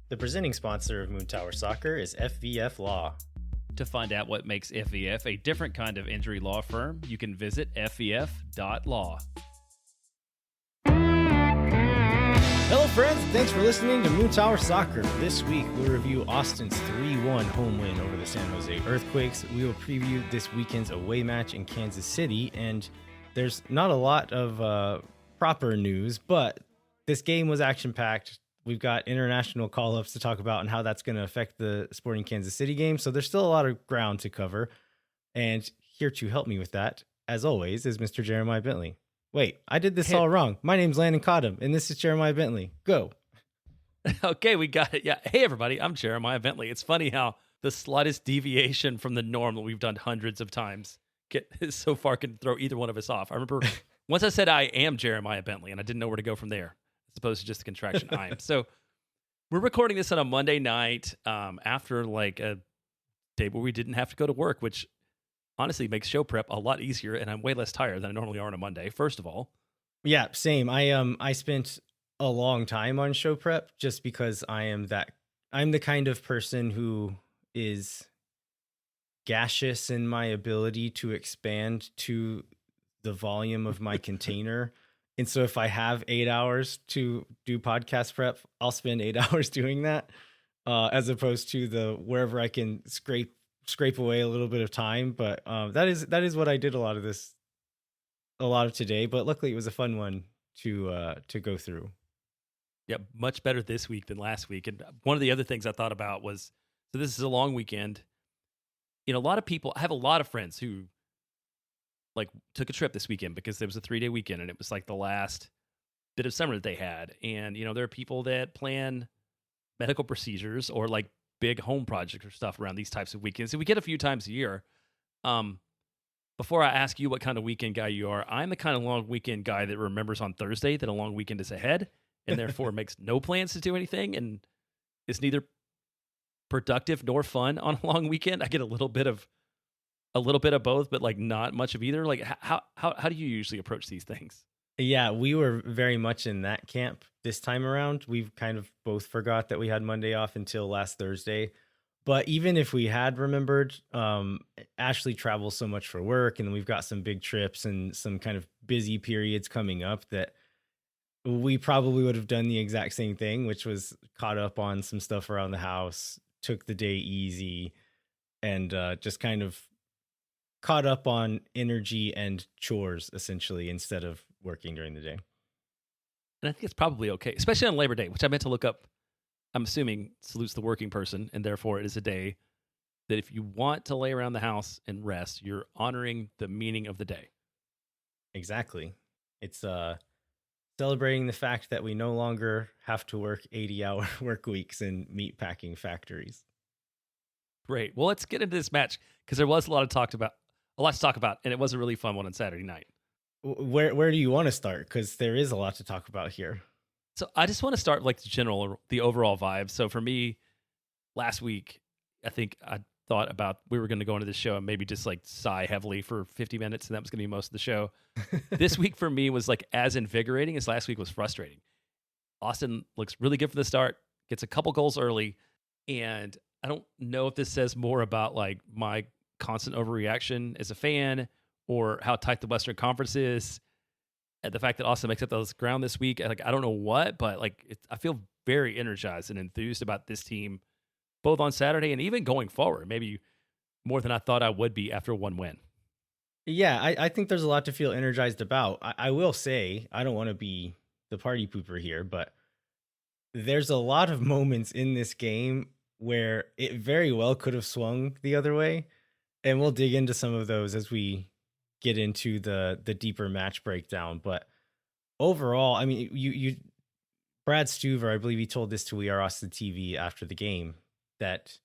The presenting sponsor of Moon Tower Soccer is FVF Law. To find out what makes FVF a different kind of injury law firm, you can visit fvf.law. Hello, friends. Thanks for listening to Moon Tower Soccer. This week, we'll review Austin's 3-1 home win over the San Jose Earthquakes. We will preview this weekend's away match in Kansas City, and there's not a lot of proper news, but this game was action-packed. We've got international call-ups to talk about and how that's going to affect the Sporting Kansas City game, so there's still a lot of ground to cover. And here to help me with that, as always, is Mr. Jeremiah Bentley. Wait, I did this all wrong. My name's Landon Cottam, and this is Jeremiah Bentley. Go. Okay, we got it. Yeah. Hey, everybody. I'm Jeremiah Bentley. It's funny how the slightest deviation from the norm that we've done hundreds of times so far can throw either one of us off. I remember once I said I am Jeremiah Bentley, and I didn't know where to go from there, as opposed to just the contraction I am. So we're recording this on a Monday night after like a day where we didn't have to go to work, which honestly makes show prep a lot easier, and I'm way less tired than I normally are on a Monday, first of all. Yeah, same. I spent a long time on show prep just because I'm the kind of person who is gaseous in my ability to expand to the volume of my container. And so if I have 8 hours to do podcast prep, I'll spend 8 hours doing that, as opposed to the wherever I can scrape away a little bit of time. But that is what I did a lot of today. But luckily, it was a fun one to go through. Yeah, much better this week than last week. And one of the other things I thought about was, so this is a long weekend. You know, a lot of people, I have a lot of friends who like took a trip this weekend because there was a 3-day weekend and it was like the last bit of summer that they had. And, you know, there are people that plan medical procedures or like big home projects or stuff around these types of weekends. So we get a few times a year. Before I ask you what kind of weekend guy you are, I'm the kind of long weekend guy that remembers on Thursday that a long weekend is ahead and therefore makes no plans to do anything and is neither productive nor fun on a long weekend. I get a little bit of both, but like not much of either. Like how do you usually approach these things? Yeah, we were very much in that camp this time around. We've kind of both forgot that we had Monday off until last Thursday. But even if we had remembered, Ashley travels so much for work, and we've got some big trips and some kind of busy periods coming up that we probably would have done the exact same thing, which was caught up on some stuff around the house, took the day easy, and just kind of caught up on energy and chores, essentially, instead of working during the day. And I think it's probably okay, especially on Labor Day, which I meant to look up. I'm assuming salutes the working person, and therefore it is a day that if you want to lay around the house and rest, you're honoring the meaning of the day. Exactly. It's celebrating the fact that we no longer have to work 80-hour work weeks in meatpacking factories. Great. Well, let's get into this match because there was a lot to talk about, and it was a really fun one on Saturday night. Where do you want to start? Because there is a lot to talk about here. So I just want to start like the overall vibe. So for me, last week, I think I thought about we were going to go into this show and maybe just like sigh heavily for 50 minutes, and that was going to be most of the show. This week for me was like as invigorating as last week was frustrating. Austin looks really good for the start, gets a couple goals early, and I don't know if this says more about like my constant overreaction as a fan or how tight the Western Conference is. And the fact that Austin makes up those ground this week, like I don't know what, but like I feel very energized and enthused about this team, both on Saturday and even going forward. Maybe more than I thought I would be after one win. Yeah, I think there's a lot to feel energized about. I will say, I don't want to be the party pooper here, but there's a lot of moments in this game where it very well could have swung the other way. And we'll dig into some of those as we get into the deeper match breakdown. But overall, I mean, you Brad Stuver, I believe he told this to We Are Austin TV after the game, that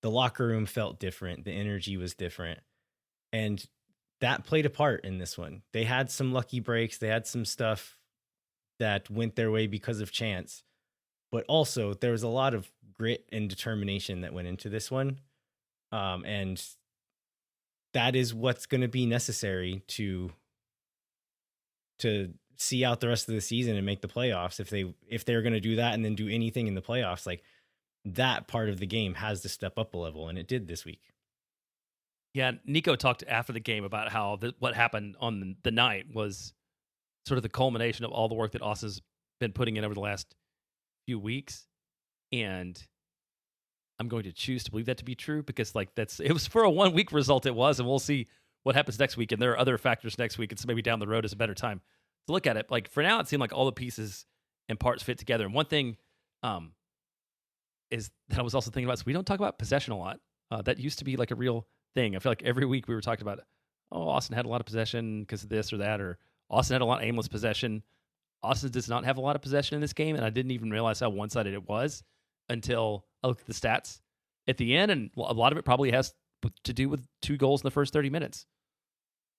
the locker room felt different. The energy was different. And that played a part in this one. They had some lucky breaks. They had some stuff that went their way because of chance. But also, there was a lot of grit and determination that went into this one. And that is what's going to be necessary to see out the rest of the season and make the playoffs. If they're going to do that and then do anything in the playoffs, like that part of the game has to step up a level, and it did this week. Yeah, Nico talked after the game about how what happened on the night was sort of the culmination of all the work that Austin's been putting in over the last few weeks, and I'm going to choose to believe that to be true because it was for a 1 week result, it was, and we'll see what happens next week. And there are other factors next week, and so maybe down the road is a better time to look at it. Like for now, it seemed like all the pieces and parts fit together. And one thing is that I was also thinking about is we don't talk about possession a lot. That used to be like a real thing. I feel like every week we were talking about, oh, Austin had a lot of possession because of this or that, or Austin had a lot of aimless possession. Austin does not have a lot of possession in this game, and I didn't even realize how one-sided it was until I looked at the stats at the end, and a lot of it probably has to do with 2 goals in the first 30 minutes.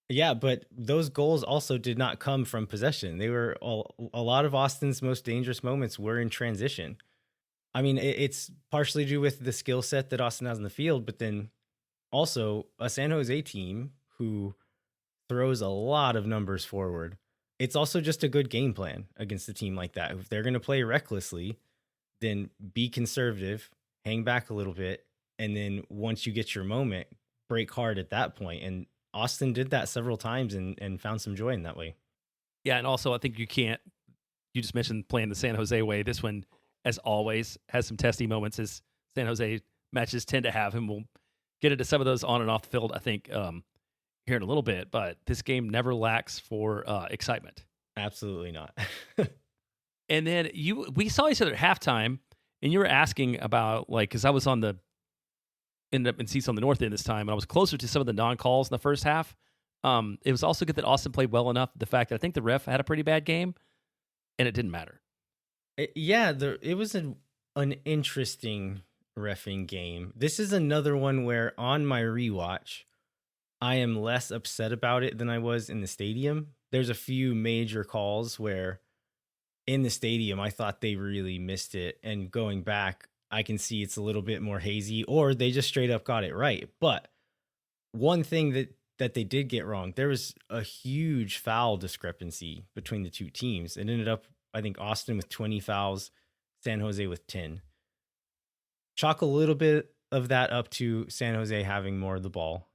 Yeah, but those goals also did not come from possession. They were a lot of Austin's most dangerous moments were in transition. I mean, it's partially due with the skill set that Austin has in the field, but then also a San Jose team who throws a lot of numbers forward. It's also just a good game plan against a team like that. If they're going to play recklessly, then be conservative, hang back a little bit, and then once you get your moment, break hard at that point. And Austin did that several times and found some joy in that way. Yeah, and also I think you just mentioned playing the San Jose way. This one, as always, has some testy moments as San Jose matches tend to have, and we'll get into some of those on and off the field, I think, here in a little bit. But this game never lacks for excitement. Absolutely not. And then we saw each other at halftime, and you were asking about, like, because I was ended up in seats on the north end this time, and I was closer to some of the non-calls in the first half. It was also good that Austin played well enough. The fact that I think the ref had a pretty bad game, and it didn't matter. It was an interesting reffing game. This is another one where on my rewatch, I am less upset about it than I was in the stadium. There's a few major calls where in the stadium, I thought they really missed it. And going back, I can see it's a little bit more hazy, or they just straight up got it right. But one thing that they did get wrong, there was a huge foul discrepancy between the two teams. It ended up, I think, Austin with 20 fouls, San Jose with 10. Chalk a little bit of that up to San Jose having more of the ball.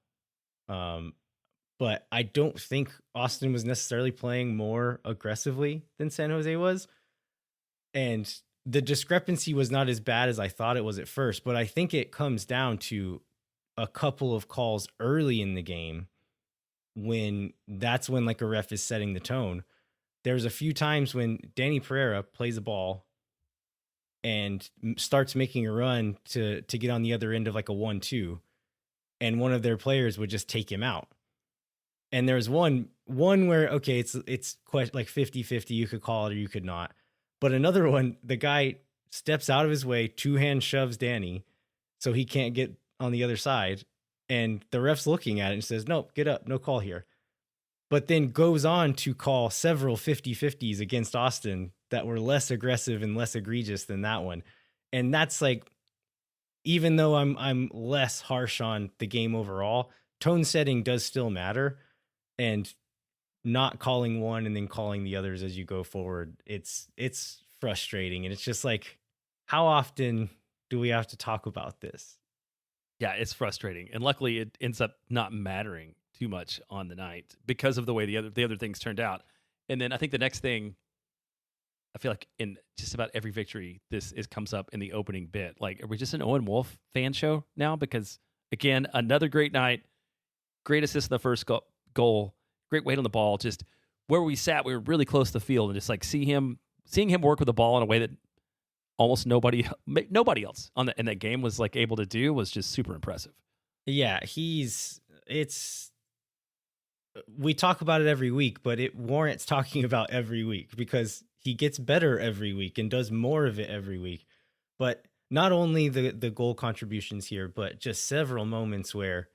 But I don't think Austin was necessarily playing more aggressively than San Jose was. And the discrepancy was not as bad as I thought it was at first, but I think it comes down to a couple of calls early in the game that's when like a ref is setting the tone. There's a few times when Danny Pereira plays a ball and starts making a run to get on the other end of like a 1-2, and one of their players would just take him out. And there's one where, okay, it's quite like 50-50, you could call it or you could not. But another one, the guy steps out of his way, 2-hand shoves Danny so he can't get on the other side. And the ref's looking at it and says, nope, get up, no call here. But then goes on to call several 50-50s against Austin that were less aggressive and less egregious than that one. And that's like, even though I'm less harsh on the game overall, tone setting does still matter. And not calling one and then calling the others as you go forward, it's frustrating. And it's just like, how often do we have to talk about this? Yeah, it's frustrating. And luckily it ends up not mattering too much on the night because of the way the other things turned out. And then I think the next thing, I feel like in just about every victory, comes up in the opening bit. Like, are we just an Owen Wolf fan show now? Because again, another great night, great assist in the first goal, great weight on the ball. Just where we sat, we were really close to the field, and just like seeing him work with the ball in a way that almost nobody else in that game was like able to do was just super impressive. Yeah, we talk about it every week, but it warrants talking about every week because he gets better every week and does more of it every week. But not only the goal contributions here, but just several moments where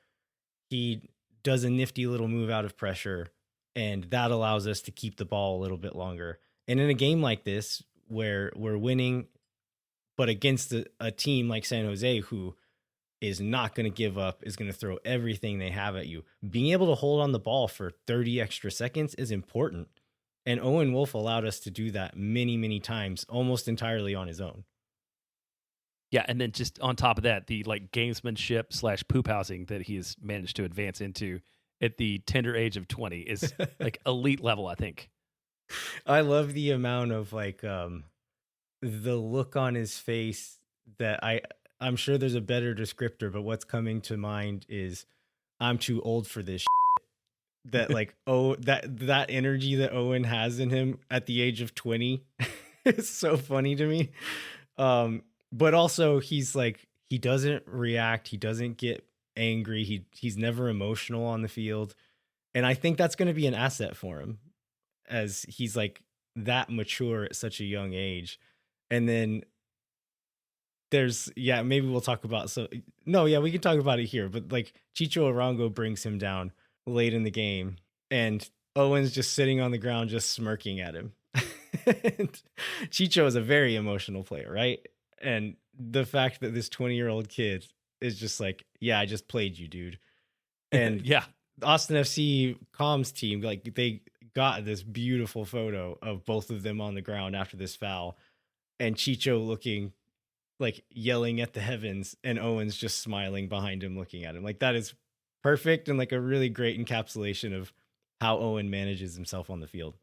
he does a nifty little move out of pressure, and that allows us to keep the ball a little bit longer. And in a game like this, where we're winning, but against a team like San Jose, who is not going to give up, is going to throw everything they have at you, being able to hold on the ball for 30 extra seconds is important. And Owen Wolf allowed us to do that many, many times, almost entirely on his own. Yeah, and then just on top of that, the like gamesmanship slash poop housing that he has managed to advance into at the tender age of 20 is like elite level, I think. I love the amount of like the look on his face that I'm sure there's a better descriptor, but what's coming to mind is I'm too old for this that like that energy that Owen has in him at the age of 20 is so funny to me. But also he's like he doesn't react, he doesn't get angry, he's never emotional on the field. And I think that's going to be an asset for him as he's like that mature at such a young age. And then there's maybe we'll talk about we can talk about it here, but like Chicho Arango brings him down late in the game and Owen's just sitting on the ground just smirking at him. And Chicho is a very emotional player, right? And the fact that this 20-year-old kid is just like, yeah, I just played you, dude. And yeah, Austin FC comms team, like they got this beautiful photo of both of them on the ground after this foul and Chicho looking like yelling at the heavens and Owen's just smiling behind him looking at him. Like that is perfect and like a really great encapsulation of how Owen manages himself on the field.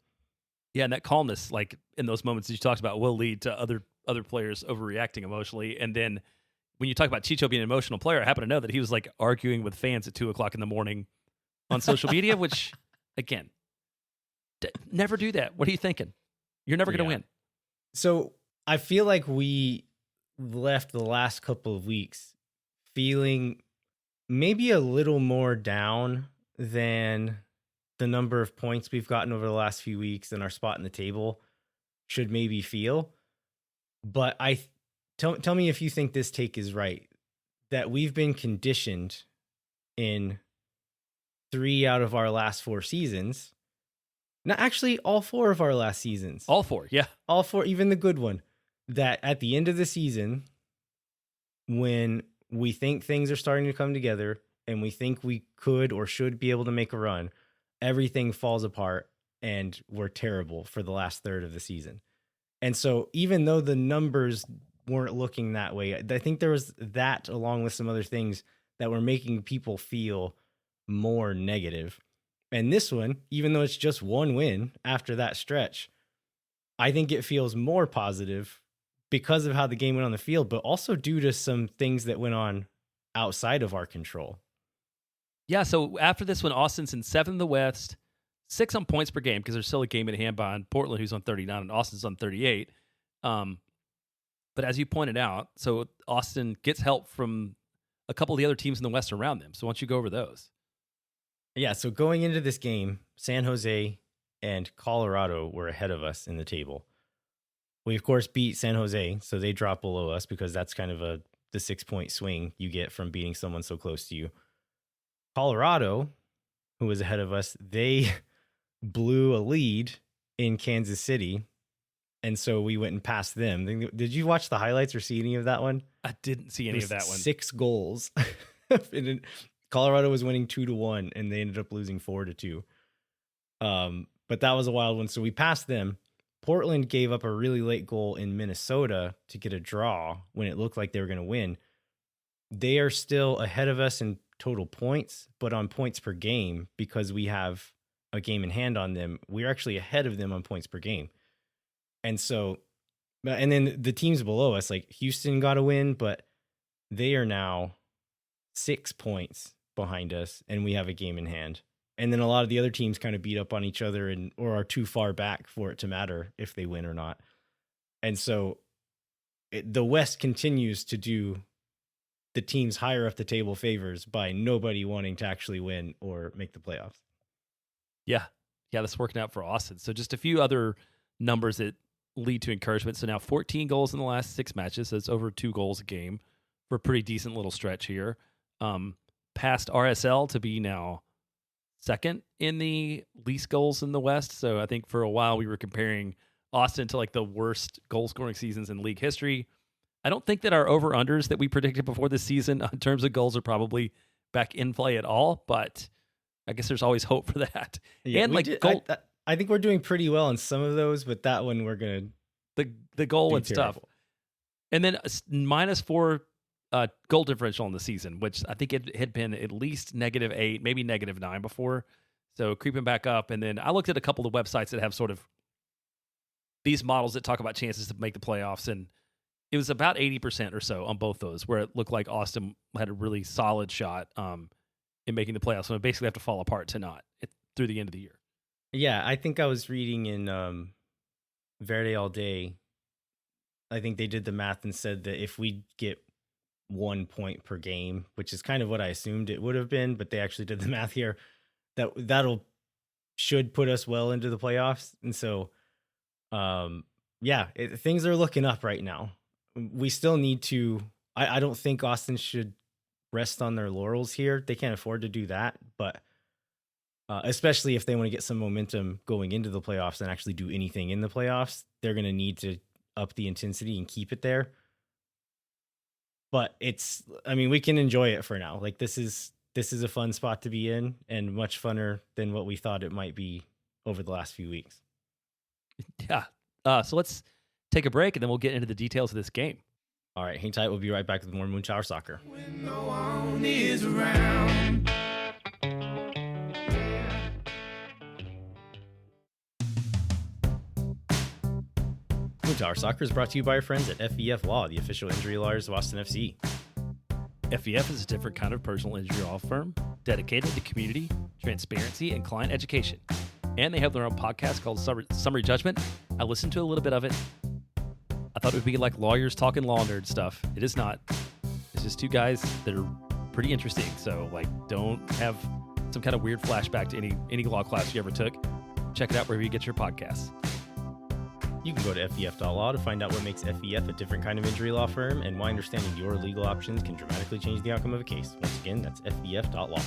Yeah, and that calmness, like in those moments that you talked about, will lead to other players overreacting emotionally. And then when you talk about Chicho being an emotional player, I happen to know that he was like arguing with fans at 2:00 in the morning on social media, which again, never do that. What are you thinking? You're never going to win. So I feel like we left the last couple of weeks feeling maybe a little more down than the number of points we've gotten over the last few weeks and our spot in the table should maybe feel. But tell me if you think this take is right, that we've been conditioned in 3 out of our last 4 seasons. Not actually all 4 of our last seasons. All 4, yeah. All 4, even the good one. That at the end of the season, when we think things are starting to come together and we think we could or should be able to make a run, everything falls apart and we're terrible for the last third of the season. And so even though the numbers weren't looking that way, I think there was that along with some other things that were making people feel more negative. And this one, even though it's just one win after that stretch, I think it feels more positive because of how the game went on the field, but also due to some things that went on outside of our control. Yeah, so after this one, Austin's in 7th in the West, 6 on points per game because there's still a game in hand behind Portland, who's on 39, and Austin's on 38. But as you pointed out, so Austin gets help from a couple of the other teams in the West around them. So why don't you go over those? Yeah, so going into this game, San Jose and Colorado were ahead of us in the table. We, of course, beat San Jose, so they drop below us because that's kind of the 6-point swing you get from beating someone so close to you. Colorado, who was ahead of us, they blew a lead in Kansas City, and so we went and passed them. Did you watch the highlights or see any of that one? I didn't see any of that one. 6 goals. Colorado was winning 2-1, and they ended up losing 4-2. But that was a wild one. So we passed them. Portland gave up a really late goal in Minnesota to get a draw when it looked like they were going to win. They are still ahead of us in total points, but on points per game, because we have a game in hand on them, we're actually ahead of them on points per game. And so, and then the teams below us, like Houston got a win, but they are now 6 points behind us, and we have a game in hand. And then a lot of the other teams kind of beat up on each other or are too far back for it to matter if they win or not. And so the West continues to do the teams higher up the table favors by nobody wanting to actually win or make the playoffs. Yeah, that's working out for Austin. So just a few other numbers that lead to encouragement. So now 14 goals in the last 6 matches. So it's over 2 goals a game for a pretty decent little stretch here. Past RSL to be now second in the least goals in the West. So I think for a while we were comparing Austin to like the worst goal scoring seasons in league history. I don't think that our over-unders that we predicted before this season in terms of goals are probably back in play at all, but I guess there's always hope for that. Yeah, and like I think we're doing pretty well in some of those, but that one we're going to the goal and terrible stuff. And then -4 goal differential in the season, which I think it had been at least -8, maybe -9 before. So creeping back up. And then I looked at a couple of websites that have sort of these models that talk about chances to make the playoffs, and it was about 80% or so on both those, where it looked like Austin had a really solid shot in making the playoffs. So it basically have to fall apart to not through the end of the year. Yeah, I think I was reading in Verde All Day. I think they did the math and said that if we get 1 point per game, which is kind of what I assumed it would have been, but they actually did the math here, that'll should put us well into the playoffs. And so, things are looking up right now. We still need to. I don't think Austin should rest on their laurels here. They can't afford to do that, but especially if they want to get some momentum going into the playoffs and actually do anything in the playoffs, they're going to need to up the intensity and keep it there. But we can enjoy it for now. Like this is a fun spot to be in, and much funner than what we thought it might be over the last few weeks. Yeah. So let's take a break, and then we'll get into the details of this game. All right, hang tight. We'll be right back with more Moontower Soccer. When no one is around. Moontower Soccer is brought to you by our friends at FEF Law, the official injury lawyers of Austin FC. FEF is a different kind of personal injury law firm dedicated to community, transparency, and client education. And they have their own podcast called Summary Judgment. I listened to a little bit of it. I thought it would be like lawyers talking law nerd stuff. It is not. It's just two guys that are pretty interesting. So, don't have some kind of weird flashback to any law class you ever took. Check it out wherever you get your podcasts. You can go to FEF.law to find out what makes FEF a different kind of injury law firm and why understanding your legal options can dramatically change the outcome of a case. Once again, that's FEF.law.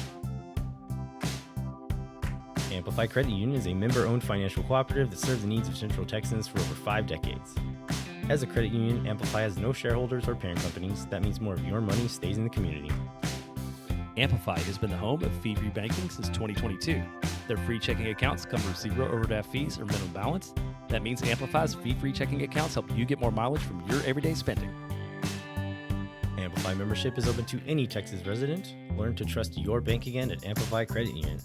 Amplify Credit Union is a member-owned financial cooperative that serves the needs of Central Texans for over 5 decades. As a credit union, Amplify has no shareholders or parent companies. That means more of your money stays in the community. Amplify has been the home of fee-free banking since 2022. Their free checking accounts come with 0 overdraft fees or minimum balance. That means Amplify's fee-free checking accounts help you get more mileage from your everyday spending. Amplify membership is open to any Texas resident. Learn to trust your bank again at Amplify Credit Union.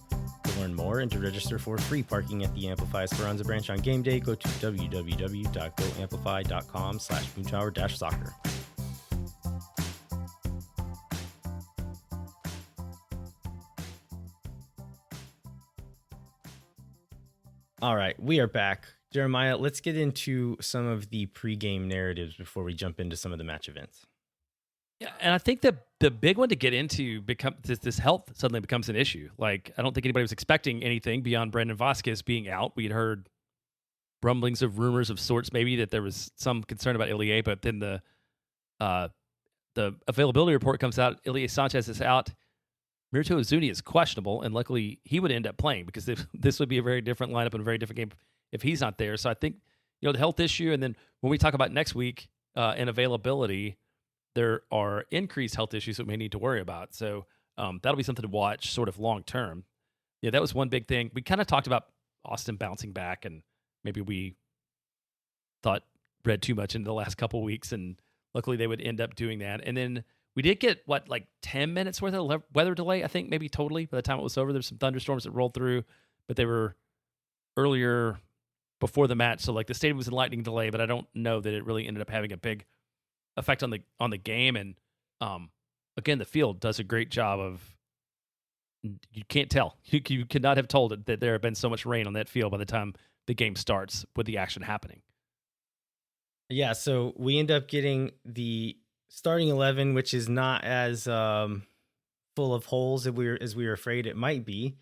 To learn more and to register for free parking at the Amplify Esperanza branch on game day, go to www.goamplify.com/moontower-soccer. All right, we are back. Jeremiah, let's get into some of the pregame narratives before we jump into some of the match events. Yeah, and I think the big one to get into this health suddenly becomes an issue. I don't think anybody was expecting anything beyond Brandon Vasquez being out. We had heard rumblings of rumors of sorts, maybe that there was some concern about Ilie, but then the availability report comes out. Ilie Sanchez is out. Mirto Ozuni is questionable, and luckily he would end up playing because this would be a very different lineup and a very different game if he's not there. So I think the health issue, and then when we talk about next week and availability, there are increased health issues that we may need to worry about. So that'll be something to watch sort of long term. Yeah, that was one big thing. We kind of talked about Austin bouncing back, and maybe we read too much in the last couple of weeks, and luckily they would end up doing that. And then we did get 10 minutes worth of weather delay, I think, maybe totally. By the time it was over, there's some thunderstorms that rolled through, but they were earlier before the match. So the stadium was in lightning delay, but I don't know that it really ended up having a big effect on the game. And again, the field does a great job of, you can't tell. You could not have told it that there had been so much rain on that field by the time the game starts with the action happening. Yeah, so we end up getting the starting 11, which is not as full of holes as we were afraid it might be.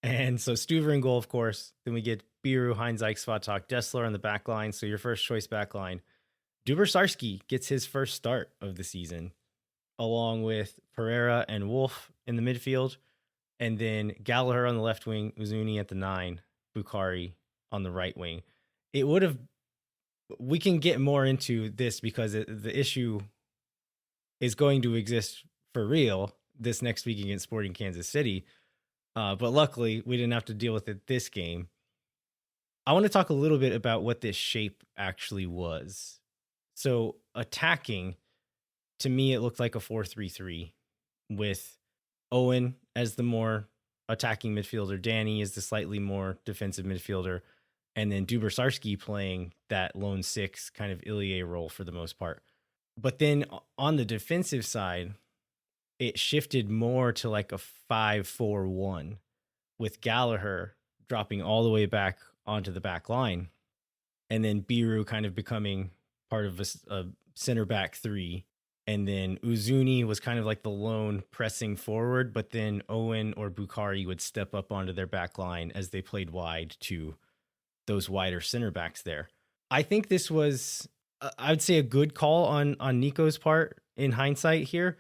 And so Stuver in goal, of course. Then we get Biru, Heinzike, Svatok, Dessler on the back line. So your first choice back line. Duber Sarski gets his first start of the season, along with Pereira and Wolf in the midfield. And then Gallagher on the left wing, Uzuni at the 9, Bukhari on the right wing. We can get more into this because the issue is going to exist for real this next week against Sporting Kansas City. But luckily, we didn't have to deal with it this game. I want to talk a little bit about what this shape actually was. So attacking, to me, it looked like a 4-3-3 with Owen as the more attacking midfielder, Dani is the slightly more defensive midfielder, and then Duber playing that lone six kind of Ilie role for the most part. But then on the defensive side, it shifted more to like a 5-4-1 with Gallagher dropping all the way back onto the back line, and then Biru kind of becoming part of a center back three. And then Uzuni was kind of like the lone pressing forward, but then Owen or Bukhari would step up onto their back line as they played wide to those wider center backs there. I think this was, I would say, a good call on Nico's part in hindsight here.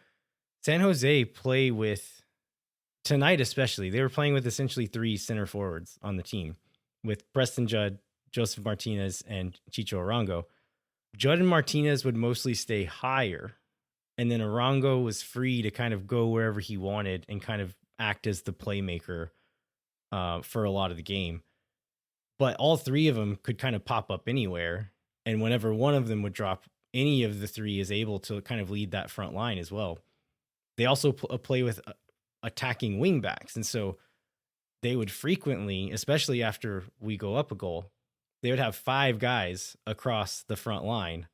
San Jose play with, tonight especially, they were playing with essentially three center forwards on the team with Preston Judd, Joseph Martinez, and Chicho Arango. Judd and Martinez would mostly stay higher, and then Arango was free to kind of go wherever he wanted and kind of act as the playmaker for a lot of the game. But all three of them could kind of pop up anywhere, and whenever one of them would drop, any of the three is able to kind of lead that front line as well. They also play with attacking wingbacks, and so they would frequently, especially after we go up a goal, they would have five guys across the front line,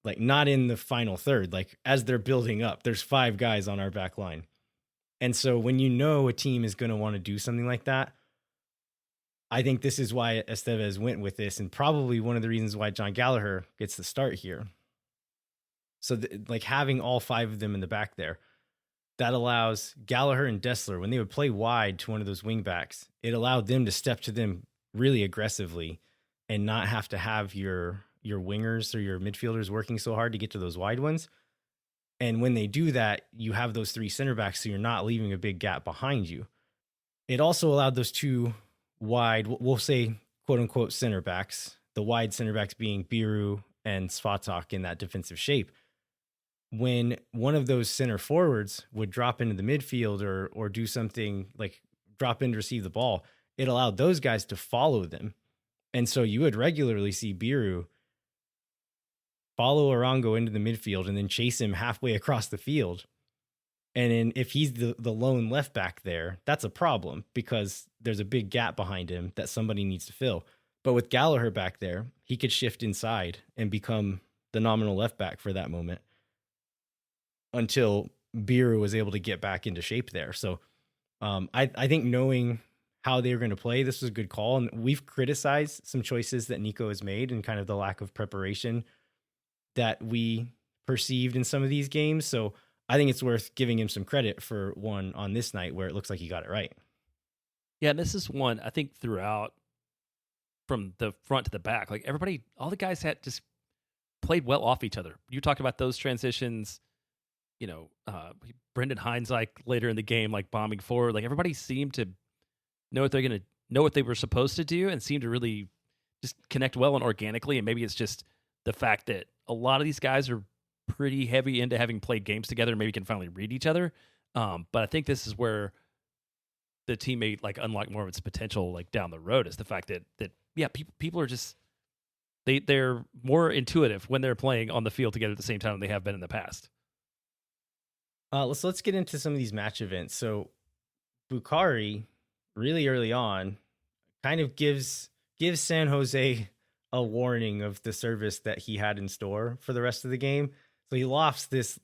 like not in the final third, like as they're building up, there's five guys on our back line. And so when you know a team is going to want to do something like that, I think this is why Estevez went with this, and probably one of the reasons why John Gallagher gets the start here. So like having all five of them in the back there, that allows Gallagher and Dessler, when they would play wide to one of those wingbacks, it allowed them to step to them really aggressively and not have to have your wingers or your midfielders working so hard to get to those wide ones. And when they do that, you have those three center backs, so you're not leaving a big gap behind you. It also allowed those two wide, we'll say, quote unquote, center backs, the wide center backs being Biru and Svatak in that defensive shape. When one of those center forwards would drop into the midfield or do something like drop in to receive the ball, it allowed those guys to follow them. And so you would regularly see Biru follow Arango into the midfield and then chase him halfway across the field. And then if he's the lone left back there, that's a problem because there's a big gap behind him that somebody needs to fill. But with Gallagher back there, he could shift inside and become the nominal left back for that moment until Biru was able to get back into shape there. So I think knowing how they were going to play, this was a good call. And we've criticized some choices that Nico has made and kind of the lack of preparation that we perceived in some of these games. So I think it's worth giving him some credit for one on this night where it looks like he got it right. Yeah, and this is one I think throughout from the front to the back, like everybody, all the guys had just played well off each other. You talked about those transitions, you know, Brendan Hines, like later in the game, like bombing forward, like everybody seemed to know what they're going to know what they were supposed to do and seemed to really just connect well and organically. And maybe it's just the fact that a lot of these guys are pretty heavy into having played games together and maybe can finally read each other. But I think this is where the team may like unlock more of its potential, like down the road, is the fact that yeah, people are just, they're more intuitive when they're playing on the field together at the same time than they have been in the past. Let's get into some of these match events. So Bukhari really early on kind of gives San Jose a warning of the service that he had in store for the rest of the game. So he lofts this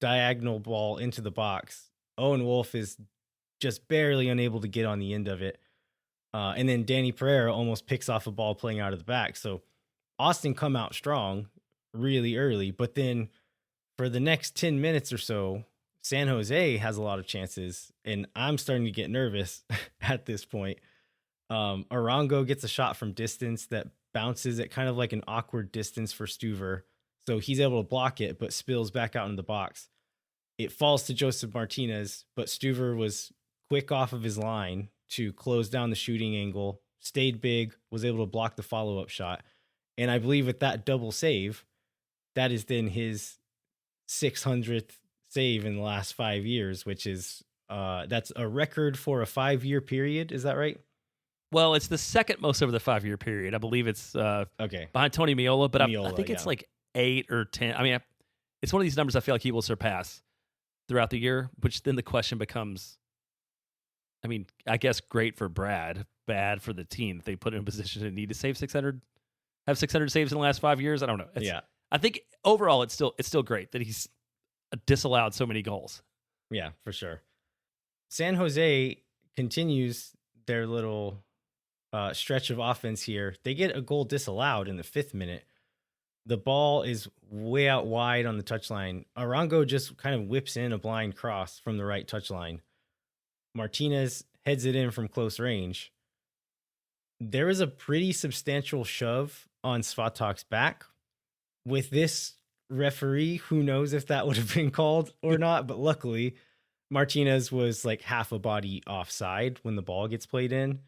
diagonal ball into the box. Owen Wolf is just barely unable to get on the end of it. And then Danny Pereira almost picks off a ball playing out of the back. So Austin come out strong really early, but then for the next 10 minutes or so, San Jose has a lot of chances, and I'm starting to get nervous at this point. Arango gets a shot from distance that bounces at kind of like an awkward distance for Stuver. So he's able to block it, but spills back out in the box. It falls to Joseph Martinez, but Stuver was quick off of his line to close down the shooting angle, stayed big, was able to block the follow-up shot. And I believe with that double save, that is then his 600th save in the last 5 years, which is that's a record for a 5-year period. Is that right? Well, it's the second most over the 5-year period. I believe it's okay behind Tony Meola, but Meola, I think it's like 8 or 10. I mean, it's one of these numbers I feel like he will surpass throughout the year, which then the question becomes, I mean, I guess great for Brad, bad for the team that they put in a position to need to save 600, have 600 saves in the last 5 years. I don't know. I think overall it's still great that he's disallowed so many goals. Yeah, for sure. San Jose continues their little stretch of offense here. They get a goal disallowed in the 5th minute. The ball is way out wide on the touchline. Arango just kind of whips in a blind cross from the right touchline. Martinez heads it in from close range. There is a pretty substantial shove on Svatak's back. With this referee, who knows if that would have been called or not, but luckily Martinez was like half a body offside when the ball gets played in.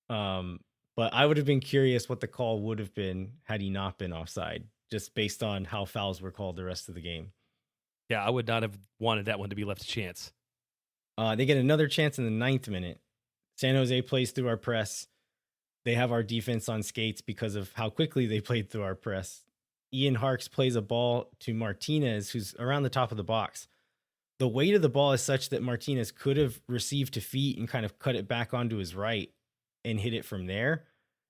But I would have been curious what the call would have been had he not been offside, just based on how fouls were called the rest of the game. Yeah, I would not have wanted that one to be left a chance. They get another chance in the 9th minute. San Jose plays through our press. They have our defense on skates because of how quickly they played through our press. Ian Harkes plays a ball to Martinez, who's around the top of the box. The weight of the ball is such that Martinez could have received to feet and kind of cut it back onto his right and hit it from there.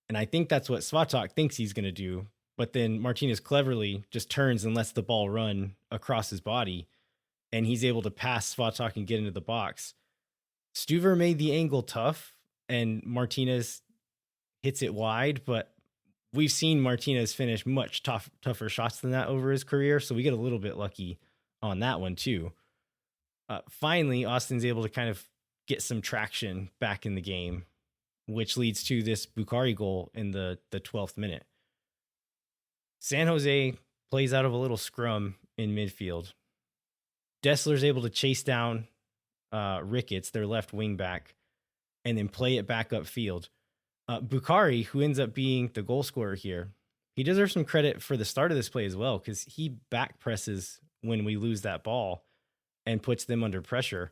And I think that's what Svatak thinks he's going to do. But then Martinez cleverly just turns and lets the ball run across his body. And he's able to pass Svatak and get into the box. Stuver made the angle tough, and Martinez hits it wide. But we've seen Martinez finish much tougher shots than that over his career. So we get a little bit lucky on that one too. Finally, Austin's able to kind of get some traction back in the game, which leads to this Bukhari goal in the 12th minute. San Jose plays out of a little scrum in midfield. Dessler's able to chase down Ricketts, their left wing back, and then play it back upfield. Bukhari, who ends up being the goal scorer here, he deserves some credit for the start of this play as well, because he back presses when we lose that ball and puts them under pressure.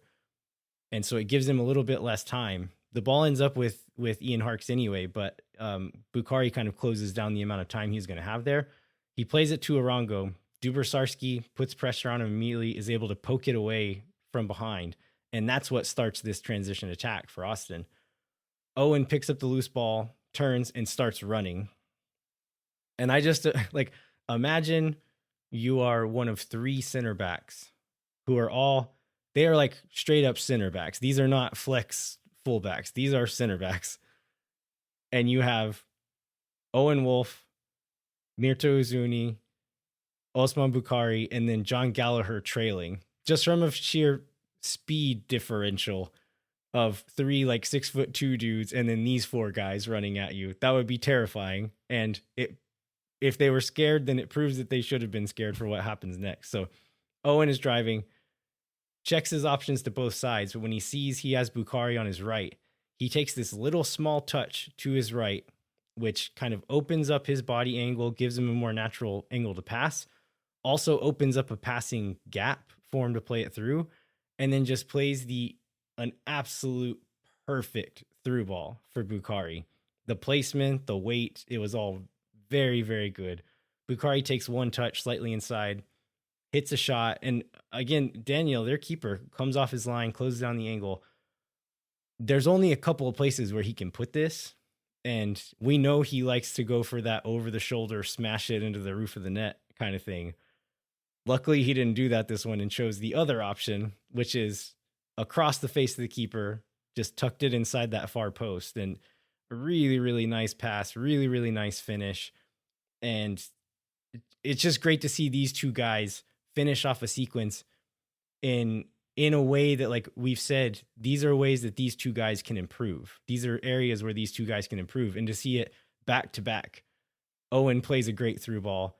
And so it gives them a little bit less time. The ball ends up with Ian Harkes anyway, but Bukhari kind of closes down the amount of time he's going to have there. He plays it to Arango. Duber puts pressure on him immediately, is able to poke it away from behind. And that's what starts this transition attack for Austin. Owen picks up the loose ball, turns, and starts running. And I just, imagine you are one of 3 center backs who are they are like straight up center backs. These are not flex fullbacks. These are center backs. And you have Owen Wolf, Mirto Uzuni, Osman Bukhari, and then John Gallagher trailing, just from a sheer speed differential of 3 6'2" dudes, and then these 4 guys running at you. That would be terrifying. And if they were scared, then it proves that they should have been scared for what happens next. So Owen is driving, checks his options to both sides, but when he sees he has Bukhari on his right, he takes this little small touch to his right, which kind of opens up his body angle, gives him a more natural angle to pass, also opens up a passing gap for him to play it through, and then just plays an absolute perfect through ball for Bukhari. The placement, the weight, it was all very, very good. Bukhari takes one touch slightly inside, hits a shot, and again, Daniel, their keeper, comes off his line, closes down the angle. There's only a couple of places where he can put this, and we know he likes to go for that over-the-shoulder, smash it into the roof of the net kind of thing. Luckily, he didn't do that this one and chose the other option, which is across the face of the keeper, just tucked it inside that far post. And a really, really nice pass, really, really nice finish. And it's just great to see these 2 guys finish off a sequence in a way that, like we've said, these are ways that these 2 guys can improve. These are areas where these 2 guys can improve. And to see it back to back, Owen plays a great through ball.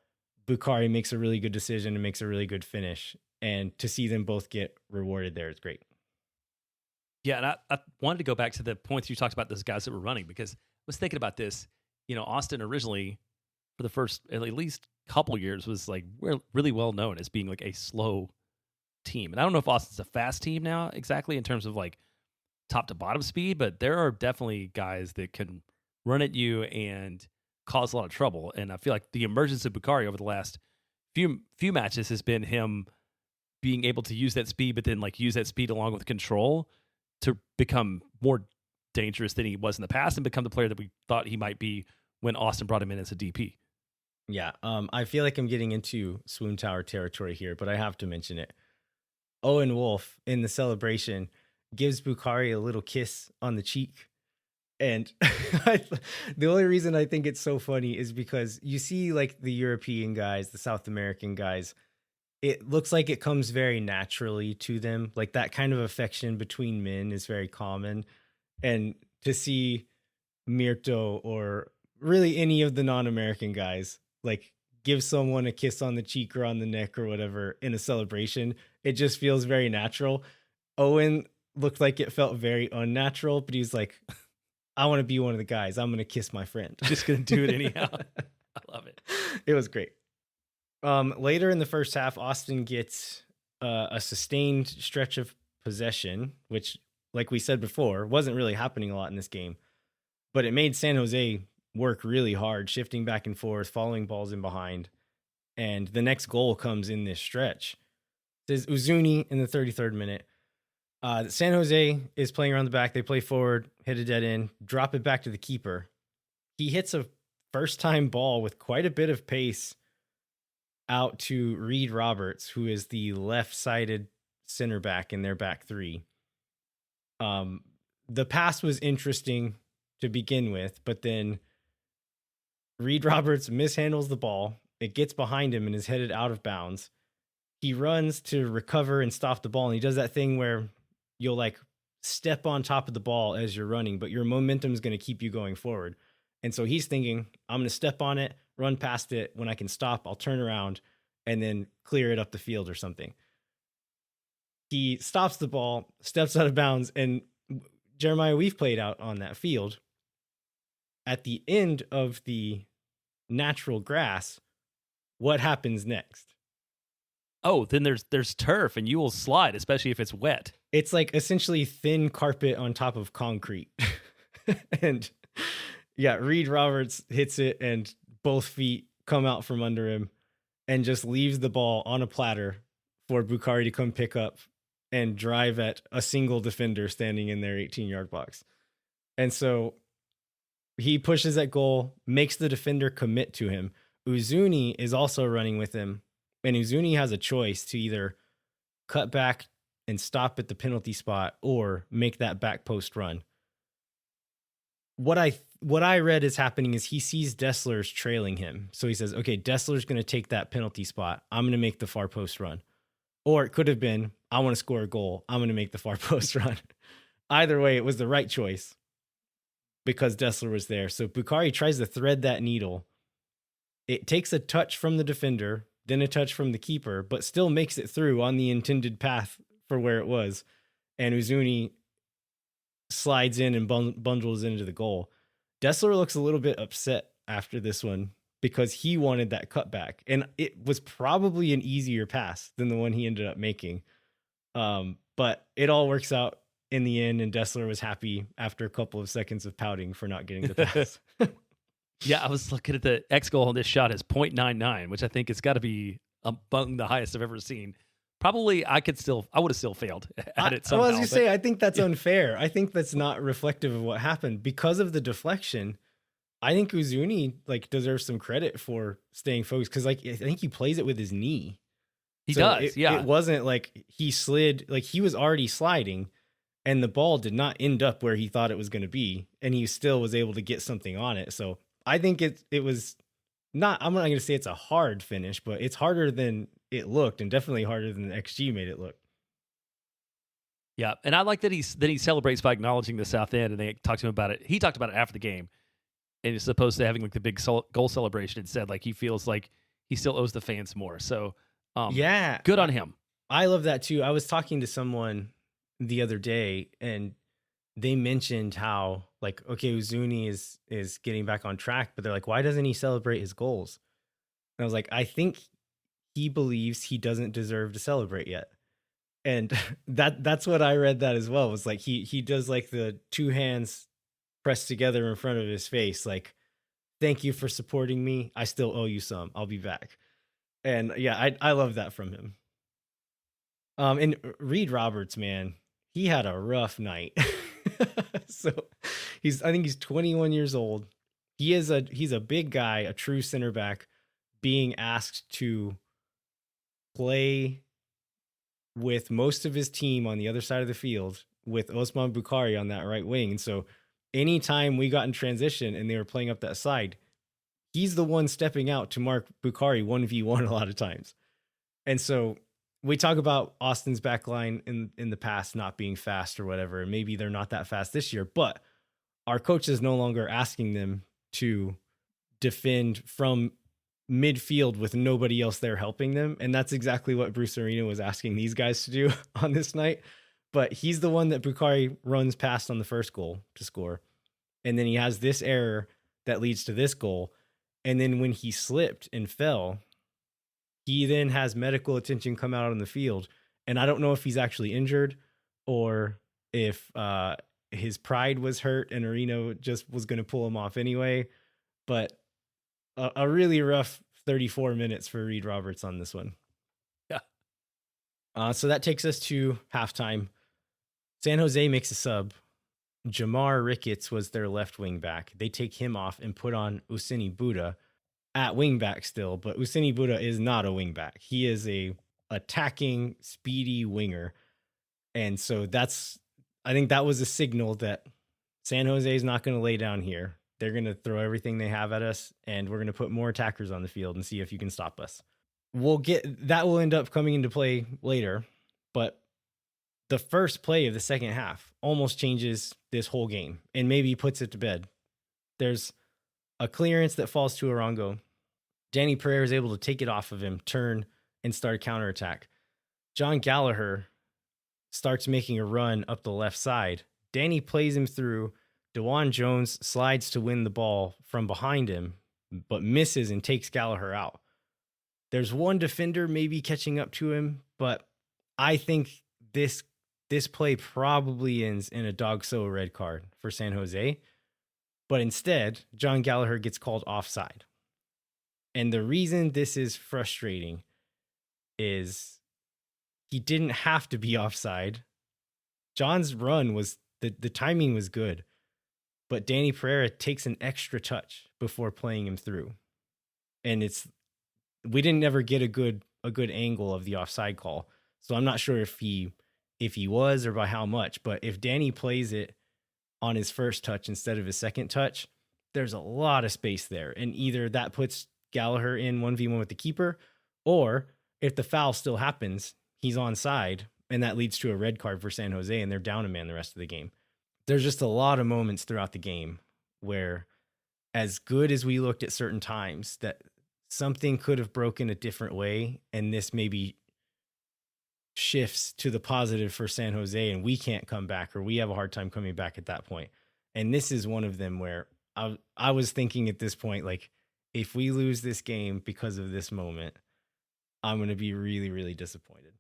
Bukhari makes a really good decision and makes a really good finish. And to see them both get rewarded there is great. Yeah, and I wanted to go back to the points you talked about, those guys that were running, because I was thinking about this. Austin originally, for the first at least couple years, was really well known as being like a slow team. And I don't know if Austin's a fast team now exactly in terms of top to bottom speed, but there are definitely guys that can run at you and cause a lot of trouble. And I feel like the emergence of Bukhari over the last few matches has been him being able to use that speed, but then like use that speed along with control to become more dangerous than he was in the past and become the player that we thought he might be when Austin brought him in as a DP. Yeah, I feel like I'm getting into Swoon Tower territory here, but I have to mention it. Owen Wolf in the celebration gives Bukhari a little kiss on the cheek. And the only reason I think it's so funny is because you see like the European guys, the South American guys, it looks like it comes very naturally to them. Like that kind of affection between men is very common. And to see Mirto or really any of the non-American guys like give someone a kiss on the cheek or on the neck or whatever in a celebration, it just feels very natural. Owen looked like it felt very unnatural, but he's like, I want to be one of the guys. I'm going to kiss my friend. Just going to do it anyhow. I love it. It was great. Later in the first half, Austin gets a sustained stretch of possession, which, like we said before, wasn't really happening a lot in this game. But it made San Jose work really hard, shifting back and forth, following balls in behind. And the next goal comes in this stretch. It says Uzuni in the 33rd minute. San Jose is playing around the back. They play forward, hit a dead end, drop it back to the keeper. He hits a first-time ball with quite a bit of pace out to Reed Roberts, who is the left-sided center back in their back three. The pass was interesting to begin with, but then Reed Roberts mishandles the ball. It gets behind him and is headed out of bounds. He runs to recover and stop the ball, and he does that thing where you'll like step on top of the ball as you're running, but your momentum is going to keep you going forward. And so he's thinking, I'm going to step on it, run past it. When I can stop, I'll turn around and then clear it up the field or something. He stops the ball, steps out of bounds, and Jeremiah, we've played out on that field. At the end of the natural grass, what happens next? Oh, then there's turf and you will slide, especially if it's wet. It's like essentially thin carpet on top of concrete. And yeah, Reed Roberts hits it and both feet come out from under him and just leaves the ball on a platter for Bukhari to come pick up and drive at a single defender standing in their 18-yard box. And so he pushes that goal, makes the defender commit to him. Uzuni is also running with him, and Uzuni has a choice to either cut back and stop at the penalty spot or make that back post run. What I read is happening is he sees Dessler's trailing him. So he says, okay, Dessler's going to take that penalty spot. I'm going to make the far post run. Or it could have been, I want to score a goal. I'm going to make the far post run. Either way, it was the right choice because Dessler was there. So Bukhari tries to thread that needle. It takes a touch from the defender, then a touch from the keeper, but still makes it through on the intended path for where it was. And Uzuni slides in and bundles into the goal. Dessler looks a little bit upset after this one because he wanted that cutback. And it was probably an easier pass than the one he ended up making. But it all works out in the end, and Dessler was happy after a couple of seconds of pouting for not getting the pass. Yeah, I was looking at the X goal on this shot as 0.99, which I think has got to be among the highest I've ever seen. Probably I would have still failed at it somehow. I was going to say, I think that's unfair. I think that's not reflective of what happened. Because of the deflection, I think Uzuni deserves some credit for staying focused because I think he plays it with his knee. He does, yeah. It wasn't like he slid, he was already sliding and the ball did not end up where he thought it was going to be, and he still was able to get something on it. So I think it was not, I'm not going to say it's a hard finish, but it's harder than it looked and definitely harder than the XG made it look. Yeah, and I like that he celebrates by acknowledging the South End, and they talked to him about it. He talked about it after the game, and as opposed to having the big goal celebration, it said he feels like he still owes the fans more. So yeah, good on him. I love that too. I was talking to someone the other day, and they mentioned how okay, Uzuni is getting back on track, but they're like, why doesn't he celebrate his goals? And I was like, I think he believes he doesn't deserve to celebrate yet. And that's what I read that as well. Was he does the two hands pressed together in front of his face, thank you for supporting me. I still owe you some. I'll be back. And yeah, I love that from him. And Reed Roberts, man, he had a rough night. So I think he's 21 years old. He's a big guy, a true center back, being asked to play with most of his team on the other side of the field with Osman Bukhari on that right wing. And so anytime we got in transition and they were playing up that side, he's the one stepping out to mark Bukhari 1v1 a lot of times. And so we talk about Austin's back line in the past not being fast or whatever, and maybe they're not that fast this year, but our coach is no longer asking them to defend from midfield with nobody else there helping them. And that's exactly what Bruce Arena was asking these guys to do on this night. But he's the one that Bukhari runs past on the first goal to score. And then he has this error that leads to this goal. And then when he slipped and fell, he then has medical attention come out on the field. And I don't know if he's actually injured or if his pride was hurt and Arena just was going to pull him off anyway. But a really rough 34 minutes for Reed Roberts on this one. Yeah. So that takes us to halftime. San Jose makes a sub. Jamar Ricketts was their left wing back. They take him off and put on Usini Buddha at wing back still, but Usini Buddha is not a wing back. He is a attacking, speedy winger. And so I think that was a signal that San Jose is not going to lay down here. They're going to throw everything they have at us, and we're going to put more attackers on the field and see if you can stop us. That will end up coming into play later, but the first play of the second half almost changes this whole game and maybe puts it to bed. There's a clearance that falls to Arango. Danny Pereira is able to take it off of him, turn, and start a counterattack. John Gallagher starts making a run up the left side. Danny plays him through. DeJuan Jones slides to win the ball from behind him, but misses and takes Gallagher out. There's one defender maybe catching up to him, but I think this play probably ends in a dog-so red card for San Jose. But instead, John Gallagher gets called offside. And the reason this is frustrating is he didn't have to be offside. John's run was, the timing was good. But Danny Pereira takes an extra touch before playing him through. And we didn't ever get a good angle of the offside call. So I'm not sure if he was or by how much, but if Danny plays it on his first touch instead of his second touch, there's a lot of space there. And either that puts Gallagher in 1v1 with the keeper, or if the foul still happens, he's onside, and that leads to a red card for San Jose, and they're down a man the rest of the game. There's just a lot of moments throughout the game where, as good as we looked at certain times, that something could have broken a different way, and this maybe shifts to the positive for San Jose, and we can't come back, or we have a hard time coming back at that point. And this is one of them where I was thinking at this point, like, if we lose this game because of this moment, I'm going to be really, really disappointed.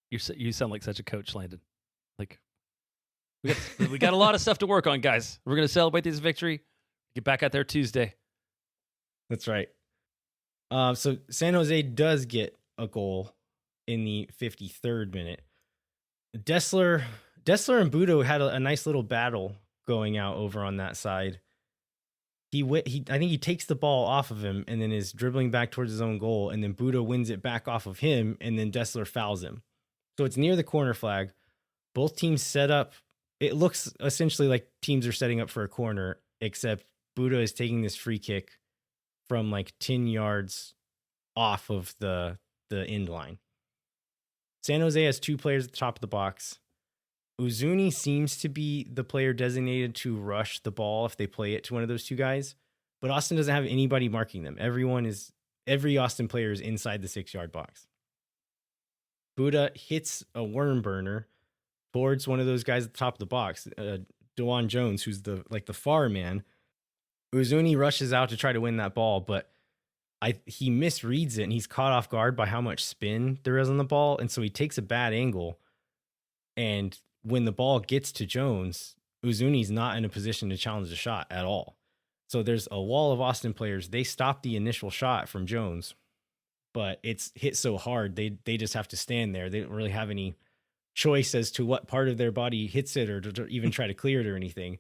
You sound like such a coach, Landon. Like, we got a lot of stuff to work on, guys. We're going to celebrate this victory. Get back out there Tuesday. That's right. So San Jose does get a goal in the 53rd minute. Dessler and Budo had a nice little battle going out over on that side. I think he takes the ball off of him and then is dribbling back towards his own goal, and then Budo wins it back off of him, and then Dessler fouls him. So it's near the corner flag. Both teams set up. It looks essentially like teams are setting up for a corner, except Budo is taking this free kick from like 10 yards off of the end line. San Jose has two players at the top of the box. Uzuni seems to be the player designated to rush the ball if they play it to one of those two guys, but Austin doesn't have anybody marking them. Every Austin player is inside the 6-yard box. Buddha hits a worm burner towards one of those guys at the top of the box, DeJuan Jones, who's the far man. Uzuni rushes out to try to win that ball, but he misreads it, and he's caught off guard by how much spin there is on the ball, and so he takes a bad angle. And when the ball gets to Jones, Uzuni's not in a position to challenge the shot at all. So there's a wall of Austin players. They stop the initial shot from Jones, but it's hit so hard they just have to stand there. They don't really have any choice as to what part of their body hits it or to even try to clear it or anything.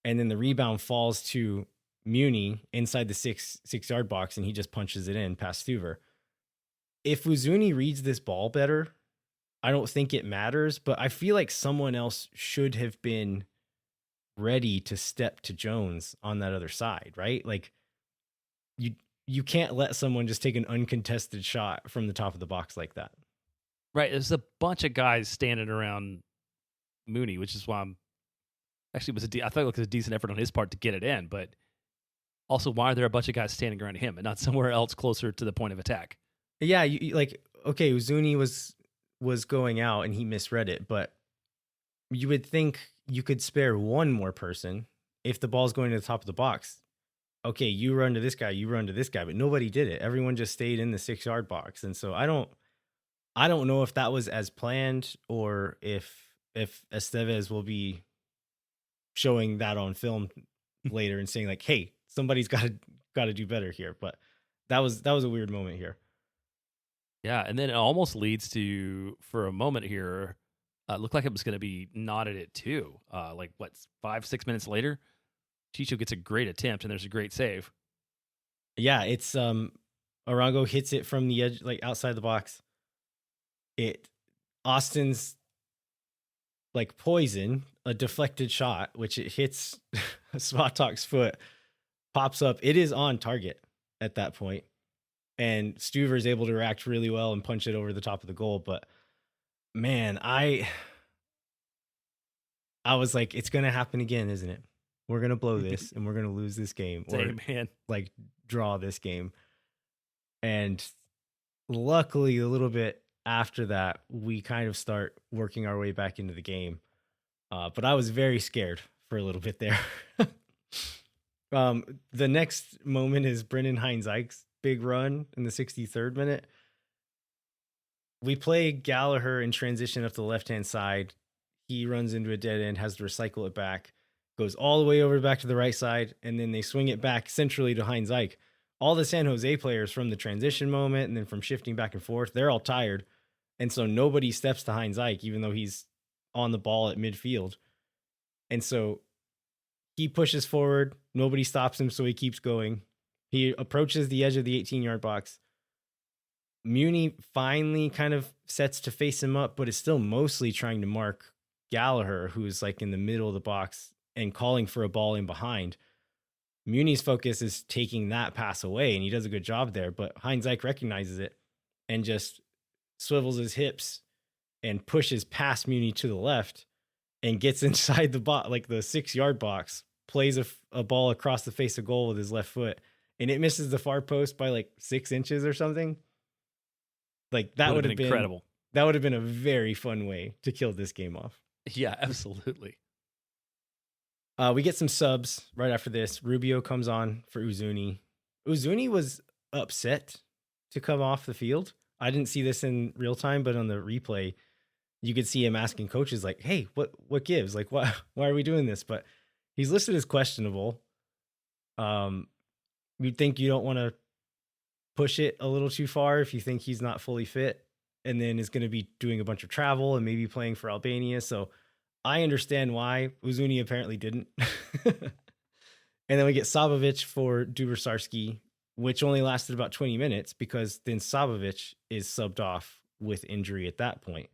And then the rebound falls to Muni inside the 6-yard box, and he just punches it in past Stuver. If Uzuni reads this ball better, I don't think it matters, but I feel like someone else should have been ready to step to Jones on that other side, right? Like you can't let someone just take an uncontested shot from the top of the box like that. Right. There's a bunch of guys standing around Mooney, which is why I thought it was a decent effort on his part to get it in, but also why are there a bunch of guys standing around him and not somewhere else closer to the point of attack? Yeah, okay, Uzuni was going out and he misread it, but you would think you could spare one more person if the ball's going to the top of the box. Okay, you run to this guy, you run to this guy, but nobody did it. Everyone just stayed in the 6-yard box. And so I don't know if that was as planned or if Estevez will be showing that on film later and saying like, hey, somebody's got to do better here. But that was a weird moment here. Yeah, and then it almost leads to, for a moment here, looked like it was going to be knotted at 2. 5-6 minutes later, Chicho gets a great attempt, and there's a great save. Yeah, it's Arango hits it from the edge, like outside the box. Austin's like poison, a deflected shot, which it hits Svatak's foot, pops up. It is on target at that point. And Stuver is able to react really well and punch it over the top of the goal. But man, I was like, it's going to happen again, isn't it? We're going to blow this and we're going to lose this game or like draw this game. And luckily, a little bit after that, we kind of start working our way back into the game. But I was very scared for a little bit there. The next moment is Brendan Hines-Ike's big run in the 63rd minute. We play Gallagher in transition up the left-hand side. He runs into a dead end, has to recycle it back, goes all the way over back to the right side, and then they swing it back centrally to Hines-Ike. All the San Jose players from the transition moment and then from shifting back and forth, they're all tired. And so nobody steps to Hines-Ike, even though he's on the ball at midfield. And so he pushes forward. Nobody stops him, so he keeps going. He approaches the edge of the 18-yard box. Muni finally kind of sets to face him up, but is still mostly trying to mark Gallagher, who's like in the middle of the box and calling for a ball in behind. Muni's focus is taking that pass away, and he does a good job there, but Hines-Ike recognizes it and just swivels his hips and pushes past Muni to the left and gets inside the box, like the 6-yard box, plays a ball across the face of goal with his left foot, and it misses the far post by like 6 inches or something. Like that would have been incredible. That would have been a very fun way to kill this game off. Yeah, absolutely. We get some subs right after this. Rubio comes on for Uzuni. Uzuni was upset to come off the field. I didn't see this in real time, but on the replay, you could see him asking coaches like, hey, what gives? Like, why are we doing this? But he's listed as questionable. You'd think you don't want to push it a little too far if you think he's not fully fit and then is going to be doing a bunch of travel and maybe playing for Albania. So I understand why. Uzuni apparently didn't. And then we get Sabovic for Duber-Sarski, which only lasted about 20 minutes because then Sabovic is subbed off with injury at that point.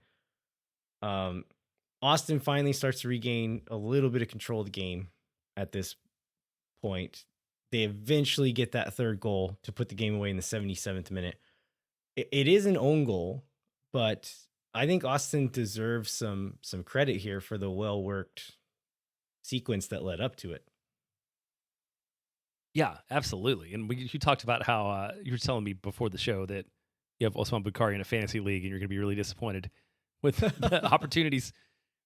Austin finally starts to regain a little bit of control of the game at this point. They eventually get that third goal to put the game away in the 77th minute. It is an own goal, but I think Austin deserves some credit here for the well-worked sequence that led up to it. Yeah, absolutely. And you talked about how you were telling me before the show that you have Osman Bukhari in a fantasy league and you're going to be really disappointed with the opportunities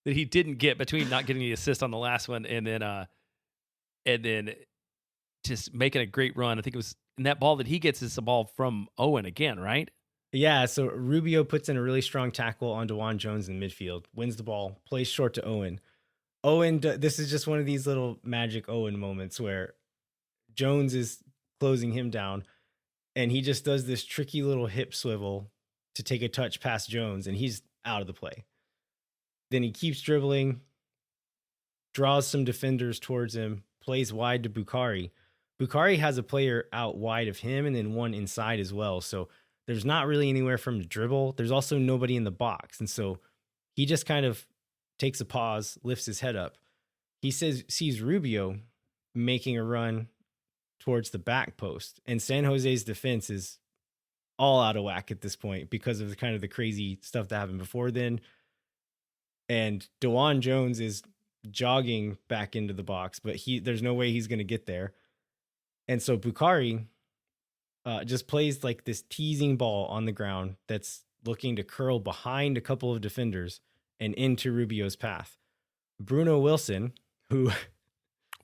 that he didn't get between not getting the assist on the last one and then just making a great run. I think it was in that ball that he gets is a ball from Owen again, right? Yeah, so Rubio puts in a really strong tackle on DeJuan Jones in midfield, wins the ball, plays short to Owen. This is just one of these little magic Owen moments where Jones is closing him down, and he just does this tricky little hip swivel to take a touch past Jones, and he's out of the play. Then he keeps dribbling, draws some defenders towards him, plays wide to Bukhari. Bukhari has a player out wide of him and then one inside as well. So there's not really anywhere for him to dribble. There's also nobody in the box. And so he just kind of takes a pause, lifts his head up. He sees Rubio making a run towards the back post. And San Jose's defense is all out of whack at this point because of the kind of the crazy stuff that happened before then. And DeJuan Jones is jogging back into the box, but there's no way he's going to get there. And so Bukhari just plays like this teasing ball on the ground that's looking to curl behind a couple of defenders and into Rubio's path. Bruno Wilson, who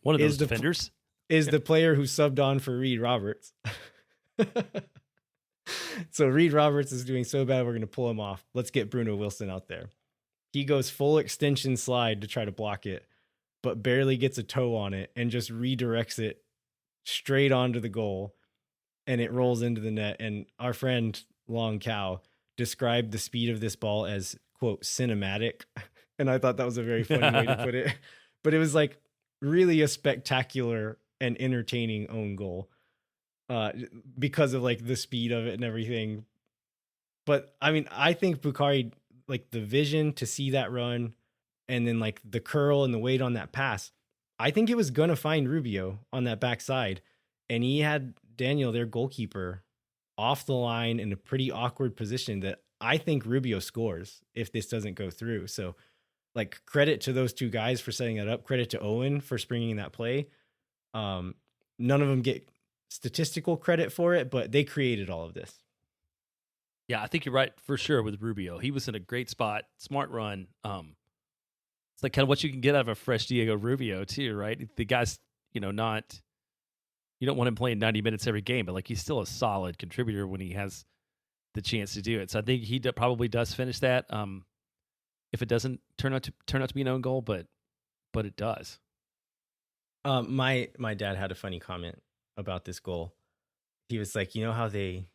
one of those defenders, is the player who subbed on for Reed Roberts. So Reed Roberts is doing so bad, we're going to pull him off. Let's get Bruno Wilson out there. He goes full extension slide to try to block it, but barely gets a toe on it and just redirects it straight onto the goal, and it rolls into the net. And our friend Long Cow described the speed of this ball as, quote, cinematic. And I thought that was a very funny way to put it. But it was like really a spectacular and entertaining own goal because of like the speed of it and everything. But I mean, I think Bukhari, like the vision to see that run and then like the curl and the weight on that pass, I think it was going to find Rubio on that backside. And he had Daniel, their goalkeeper, off the line in a pretty awkward position that I think Rubio scores if this doesn't go through. So like credit to those two guys for setting that up. Credit to Owen for springing that play. None of them get statistical credit for it, but they created all of this. Yeah, I think you're right for sure with Rubio. He was in a great spot, smart run. It's like kind of what you can get out of a fresh Diego Rubio too, right? The guy's, not, you don't want him playing 90 minutes every game, but like he's still a solid contributor when he has the chance to do it. So I think he probably does finish that. If it doesn't turn out to be an own goal, but it does. My dad had a funny comment about this goal. He was like, you know how they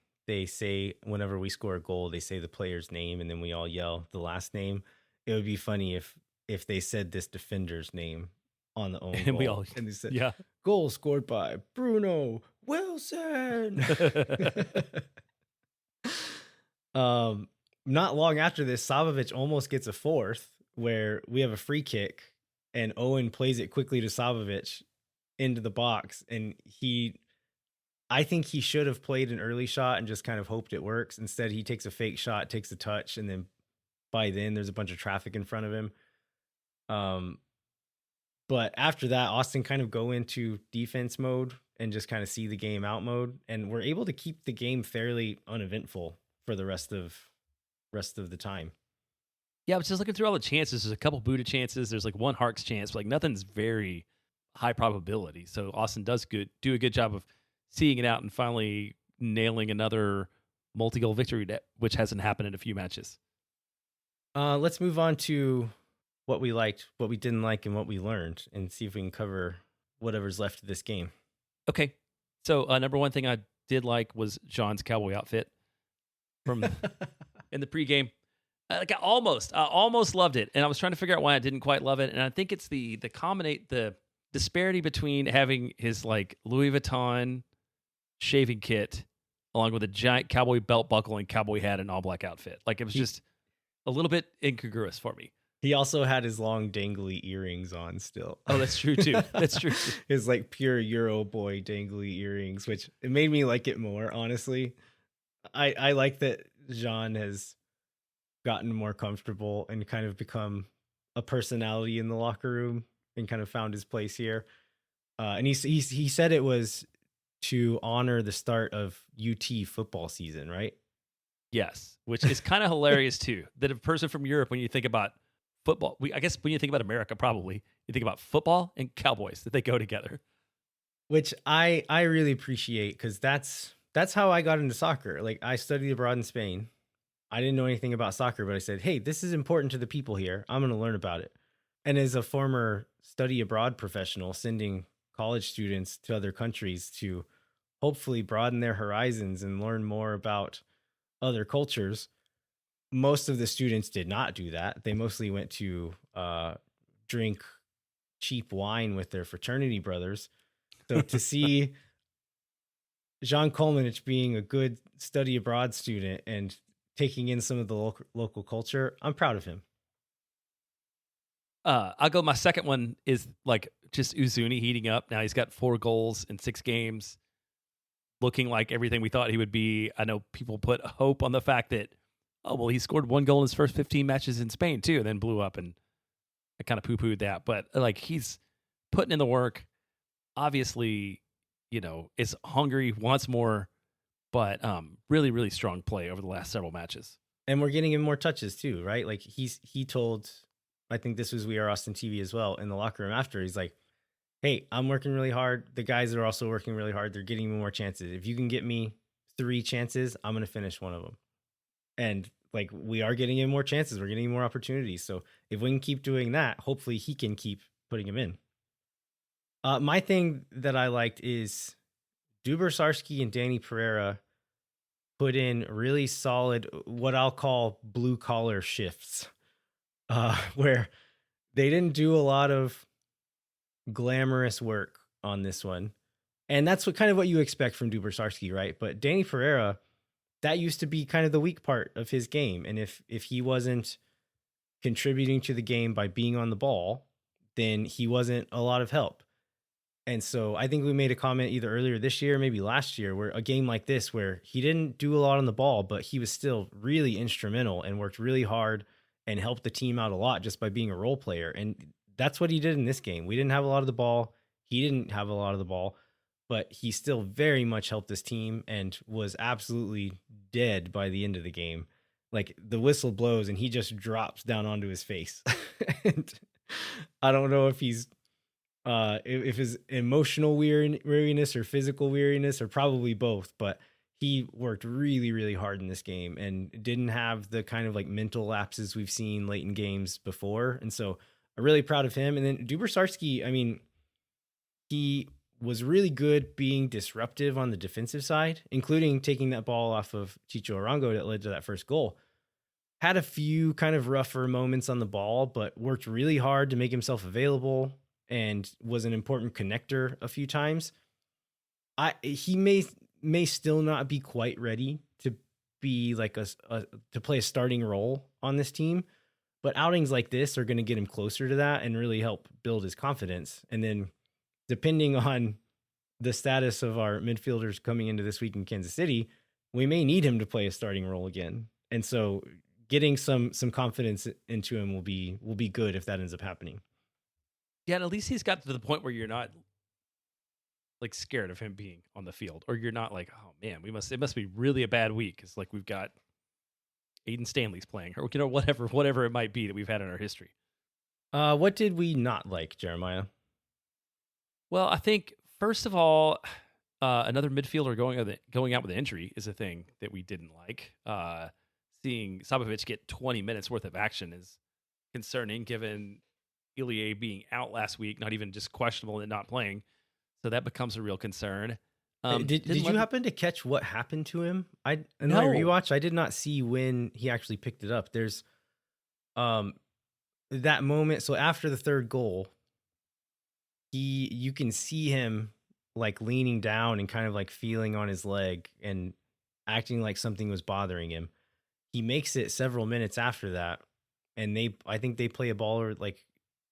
say whenever we score a goal, they say the player's name and then we all yell the last name. It would be funny if they said this defender's name on the own And goal. we all, and they said, yeah, goal scored by Bruno Wilson. Not long after this, Savovic almost gets a fourth where we have a free kick and Owen plays it quickly to Savovic into the box. And I think he should have played an early shot and just kind of hoped it works. Instead, he takes a fake shot, takes a touch, and then by then there's a bunch of traffic in front of him. But after that, Austin kind of go into defense mode and just kind of see the game out mode. And we're able to keep the game fairly uneventful for the rest of the time. Yeah, I was just looking through all the chances. There's a couple Buddha chances. There's like one Harks chance, but like nothing's very high probability. So Austin does do a good job of seeing it out and finally nailing another multi-goal victory, which hasn't happened in a few matches. Let's move on to what we liked, what we didn't like, and what we learned, and see if we can cover whatever's left of this game. Okay. So number one thing I did like was John's cowboy outfit from in the pregame. I almost loved it, and I was trying to figure out why I didn't quite love it. And I think it's the disparity between having his like Louis Vuitton shaving kit along with a giant cowboy belt buckle and cowboy hat and all black outfit. Like it was just a little bit incongruous for me. He also had his long dangly earrings on still. Oh, that's true too. That's true too. His like pure Euro boy dangly earrings, which it made me like it more, honestly. I like that Jean has gotten more comfortable and kind of become a personality in the locker room and kind of found his place here. And he said it was to honor the start of UT football season, right? Yes, which is kind of hilarious too. That a person from Europe, when you think about football, I guess when you think about America, probably you think about football and Cowboys, that they go together. Which I really appreciate, because that's how I got into soccer. Like I studied abroad in Spain. I didn't know anything about soccer, but I said, hey, this is important to the people here. I'm going to learn about it. And as a former study abroad professional, sending college students to other countries to hopefully broaden their horizons and learn more about other cultures. Most of the students did not do that. They mostly went to drink cheap wine with their fraternity brothers. So to see Jean Kolmanich being a good study abroad student and taking in some of the local culture, I'm proud of him. I'll go. My second one is like just Uzuni heating up. Now he's got 4 goals in 6 games, looking like everything we thought he would be. I know people put hope on the fact that, oh, well, he scored 1 goal in his first 15 matches in Spain too, and then blew up, and I kind of poo-pooed that. But like, he's putting in the work. Obviously, is hungry, wants more, but really, really strong play over the last several matches. And we're getting him more touches too, right? Like he told, I think this was We Are Austin TV as well, in the locker room after, he's like, hey, I'm working really hard. The guys are also working really hard. They're getting me more chances. If you can get me 3 chances, I'm going to finish one of them. And like, we are getting him more chances. We're getting him more opportunities. So if we can keep doing that, hopefully he can keep putting him in. My thing that I liked is Duber Sarski and Danny Pereira put in really solid, what I'll call blue collar shifts, where they didn't do a lot of glamorous work on this one. And that's what you expect from Duber Sarski, right? But Danny Pereira, that used to be kind of the weak part of his game. And if he wasn't contributing to the game by being on the ball, then he wasn't a lot of help. And so I think we made a comment either earlier this year, maybe last year, where a game like this, where he didn't do a lot on the ball, but he was still really instrumental and worked really hard and helped the team out a lot just by being a role player. And that's what he did in this game. We didn't have a lot of the ball. He didn't have a lot of the ball, but he still very much helped this team and was absolutely dead by the end of the game. Like, the whistle blows and he just drops down onto his face. And I don't know if he's if his emotional weariness or physical weariness, or probably both, but he worked really, really hard in this game and didn't have the kind of like mental lapses we've seen late in games before. And so I'm really proud of him. And then Duber Sarski, I mean, he was really good being disruptive on the defensive side, including taking that ball off of Chicho Arango that led to that first goal. Had a few kind of rougher moments on the ball, but worked really hard to make himself available and was an important connector a few times. He may still not be quite ready to be like to play a starting role on this team, but outings like this are going to get him closer to that and really help build his confidence. And then, depending on the status of our midfielders coming into this week in Kansas City, we may need him to play a starting role again. And so getting some confidence into him will be good if that ends up happening. Yeah, and at least he's got to the point where you're not like scared of him being on the field, or you're not like, oh man, it must be really a bad week. It's like we've got Aiden Stanley's playing, or whatever it might be that we've had in our history. What did we not like, Jeremiah? Well, I think first of all, another midfielder going out with an injury is a thing that we didn't like. Seeing Sabovic get 20 minutes worth of action is concerning, given Ilie being out last week, not even just questionable and not playing. So that becomes a real concern. Did you happen to catch what happened to him? In No. my rewatch, I did not see when he actually picked it up. There's that moment. So after the third goal, you can see him like leaning down and kind of like feeling on his leg and acting like something was bothering him. He makes it several minutes after that, and I think they play a ball or like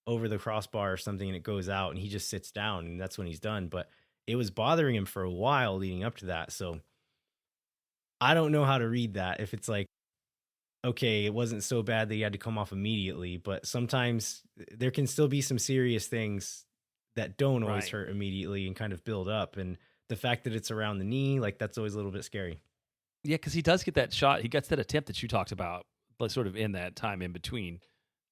over the crossbar or something, and it goes out, and he just sits down, and that's when he's done. But it was bothering him for a while leading up to that. So I don't know how to read that. If it's like, okay, it wasn't so bad that he had to come off immediately, but sometimes there can still be some serious things that don't always Right. hurt immediately and kind of build up. And the fact that it's around the knee, like, that's always a little bit scary. Yeah, because he does get that shot. He gets that attempt that you talked about, like sort of in that time in between.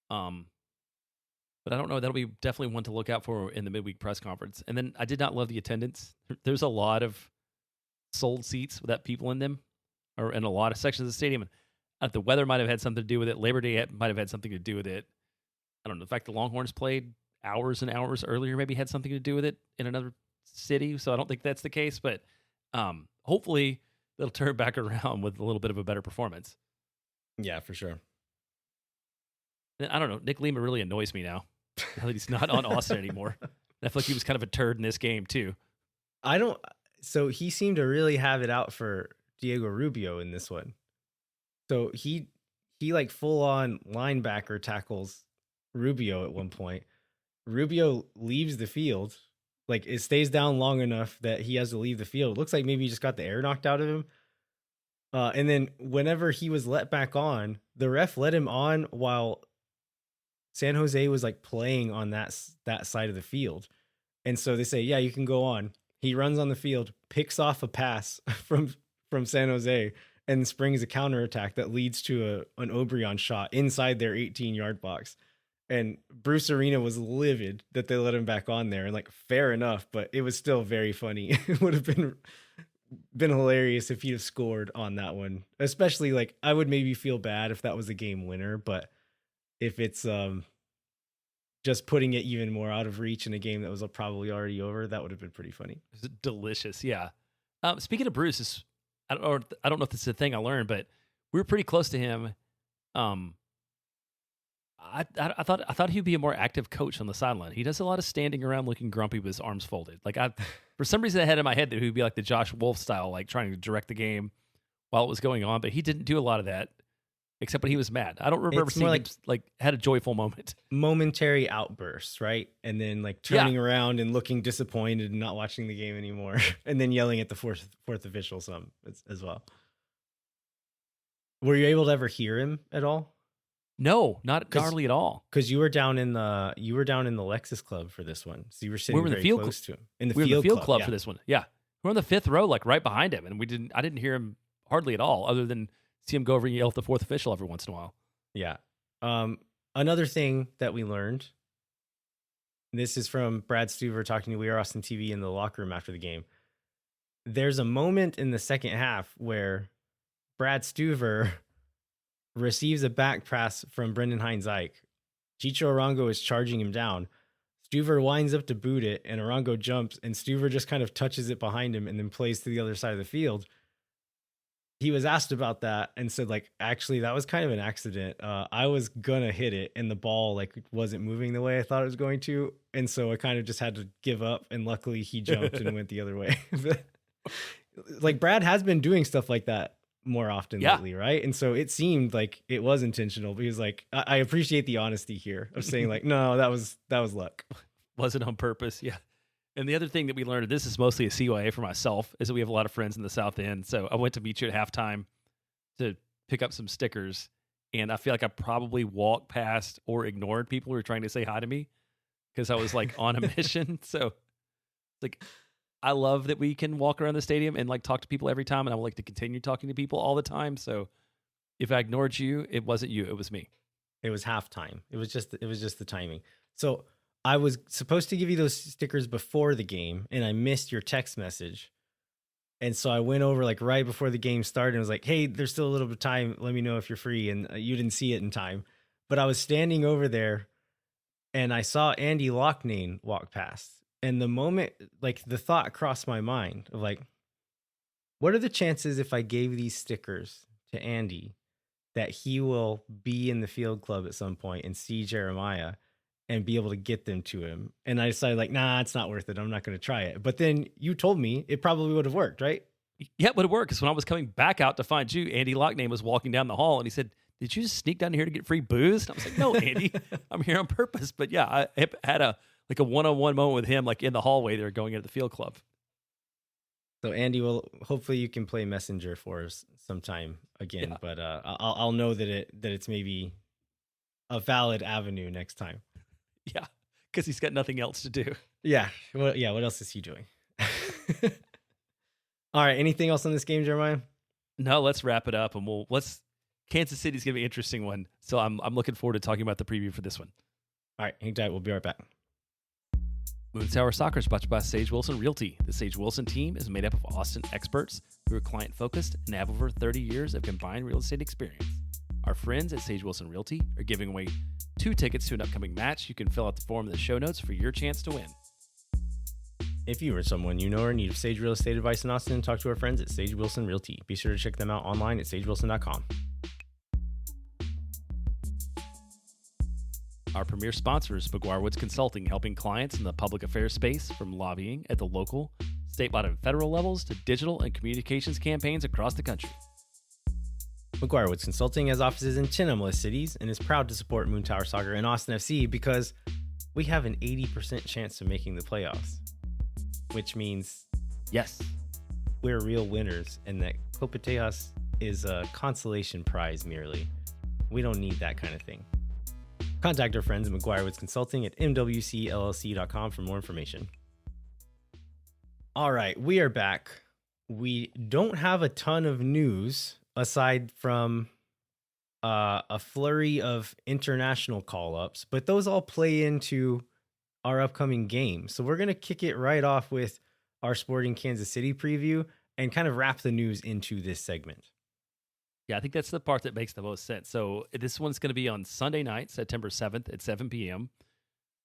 But I don't know. That'll be definitely one to look out for in the midweek press conference. And then I did not love the attendance. There's a lot of sold seats without people in them, or in a lot of sections of the stadium. And the weather might have had something to do with it. Labor Day might have had something to do with it. I don't know. The fact the Longhorns played hours and hours earlier maybe had something to do with it in another city. So I don't think that's the case, but hopefully they'll turn back around with a little bit of a better performance. Yeah, for sure. I don't know. Nick Lima really annoys me now that he's not on Austin anymore. And I feel like he was kind of a turd in this game too. So he seemed to really have it out for Diego Rubio in this one. So he like full on linebacker tackles Rubio at one point. Rubio leaves the field. Like it stays down long enough that he has to leave the field. It looks like maybe he just got the air knocked out of him. And then whenever he was let back on, the ref let him on while San Jose was like playing on that side of the field. And so they say, yeah, you can go on. He runs on the field, picks off a pass from San Jose, and springs a counterattack that leads to an Obrion shot inside their 18-yard box. And Bruce Arena was livid that they let him back on there. And like, fair enough, but it was still very funny. It would have been hilarious if he'd have scored on that one. Especially like, I would maybe feel bad if that was a game winner, but if it's just putting it even more out of reach in a game that was probably already over, that would have been pretty funny. It was delicious, yeah. Speaking of Bruce, I don't know if this is a thing I learned, but we were pretty close to him. I thought he'd be a more active coach on the sideline. He does a lot of standing around looking grumpy with his arms folded. Like for some reason I had in my head that he would be like the Josh Wolf style, like trying to direct the game while it was going on, but he didn't do a lot of that except when he was mad. I don't remember seeing him like had a joyful moment. Momentary outbursts, right? And then like turning around and looking disappointed and not watching the game anymore, and then yelling at the fourth official some as well. Were you able to ever hear him at all? No, not hardly at all. Because you were down in the Lexus Club for this one, so you were sitting very close to him in the field club for this one. Yeah, we're on the fifth row, like right behind him, and I didn't hear him hardly at all, other than see him go over and yell at the fourth official every once in a while. Yeah. Another thing that we learned. This is from Brad Stuver talking to We Are Austin TV in the locker room after the game. There's a moment in the second half where Brad Stuver receives a back pass from Brendan Hines-Ike. Chicho Arango is charging him down. Stuver winds up to boot it, and Arango jumps, and Stuver just kind of touches it behind him and then plays to the other side of the field. He was asked about that and said, like, actually, that was kind of an accident. I was gonna hit it, and the ball like wasn't moving the way I thought it was going to, and so I kind of just had to give up. And luckily, he jumped and went the other way. Like Brad has been doing stuff like that more often lately, right? And so it seemed like it was intentional. But he was like, I appreciate the honesty here of saying like, no, that was luck. Wasn't on purpose. Yeah. And the other thing that we learned, this is mostly a CYA for myself, is that we have a lot of friends in the South End. So I went to meet you at halftime to pick up some stickers. And I feel like I probably walked past or ignored people who were trying to say hi to me because I was like on a mission. So like, I love that we can walk around the stadium and like talk to people every time. And I would like to continue talking to people all the time. So if I ignored you, it wasn't you, it was me. It was halftime. It was just the timing. So I was supposed to give you those stickers before the game, and I missed your text message. And so I went over like right before the game started and was like, hey, there's still a little bit of time. Let me know if you're free. And you didn't see it in time. But I was standing over there and I saw Andy Loughnane walk past. And the moment, like the thought crossed my mind of like, what are the chances if I gave these stickers to Andy that he will be in the field club at some point and see Jeremiah and be able to get them to him? And I decided like, nah, it's not worth it. I'm not going to try it. But then you told me it probably would have worked, right? Yeah, it would have worked. Because when I was coming back out to find you, Andy Loughnane was walking down the hall and he said, did you just sneak down here to get free booze? And I was like, no, Andy, I'm here on purpose. But yeah, I had a one-on-one moment with him, like in the hallway there going into the field club. So Andy, hopefully you can play messenger for us sometime again, yeah. But I'll know that it's maybe a valid avenue next time. Yeah, because he's got nothing else to do. Yeah. Well, yeah. What else is he doing? All right. Anything else on this game, Jeremiah? No. Let's wrap it up, and Kansas City's gonna be an interesting one. So I'm looking forward to talking about the preview for this one. All right, hang tight. We'll be right back. Moon Tower Soccer is brought to you by Sage Wilson Realty. The Sage Wilson team is made up of Austin experts who are client-focused and have over 30 years of combined real estate experience. Our friends at Sage Wilson Realty are giving away 2 tickets to an upcoming match. You can fill out the form in the show notes for your chance to win. If you or someone you know are in need of Sage Real Estate advice in Austin, talk to our friends at Sage Wilson Realty. Be sure to check them out online at sagewilson.com. Our premier sponsor is McGuire Woods Consulting, helping clients in the public affairs space from lobbying at the local, statewide, and federal levels to digital and communications campaigns across the country. McGuire Woods Consulting has offices in 10 MLS cities and is proud to support Moon Tower Soccer and Austin FC because we have an 80% chance of making the playoffs, which means Yes. we're real winners and that Copa Tejas is a consolation prize merely. We don't need that kind of thing. Contact our friends at McGuire Woods Consulting at mwcllc.com for more information. All right, we are back. We don't have a ton of news aside from a flurry of international call-ups, but those all play into our upcoming game. So we're going to kick it right off with our Sporting Kansas City preview and kind of wrap the news into this segment. Yeah, I think that's the part that makes the most sense. So this one's going to be on Sunday night, September 7th at 7 p.m.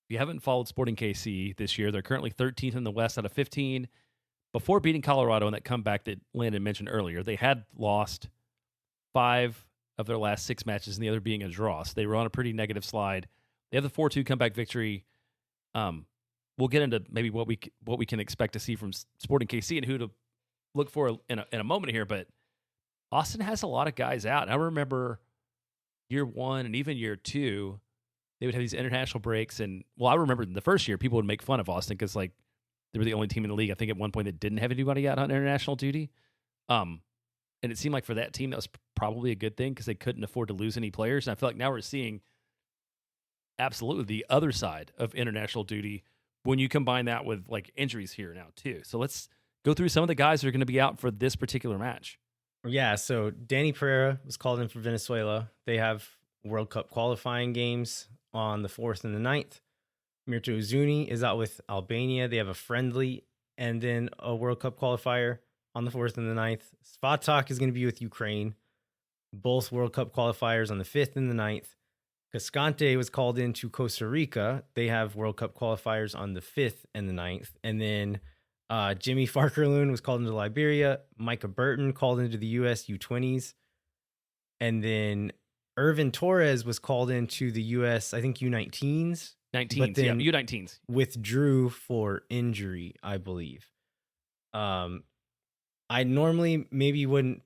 If you haven't followed Sporting KC this year, they're currently 13th in the West out of 15. Before beating Colorado in that comeback that Landon mentioned earlier, they had lost 5 of their last 6 matches, and the other being a draw. So they were on a pretty negative slide. They have the 4-2 comeback victory. We'll get into maybe what we can expect to see from Sporting KC and who to look for in a moment here, but Austin has a lot of guys out. I remember year 1 and even year 2, they would have these international breaks. And, well, I remember the first year, people would make fun of Austin because, like, they were the only team in the league, I think, at one point that didn't have anybody out on international duty. And it seemed like for that team, that was probably a good thing because they couldn't afford to lose any players. And I feel like now we're seeing absolutely the other side of international duty when you combine that with, like, injuries here now, too. So let's go through some of the guys that are going to be out for this particular match. Yeah, so Danny Pereira was called in for Venezuela. They have World Cup qualifying games on the 4th and the 9th. Mirto Uzuni is out with Albania. They have a friendly and then a World Cup qualifier on the 4th and the 9th. Svatak is going to be with Ukraine. Both World Cup qualifiers on the 5th and the 9th. Cascante was called into Costa Rica. They have World Cup qualifiers on the 5th and the 9th. And then Jimmy Farkerloon was called into Liberia. Micah Burton called into the U.S. U20s. And then Irvin Torres was called into the U.S., I think, U19s. 19s, yeah, U19s. Withdrew for injury, I believe. I normally maybe wouldn't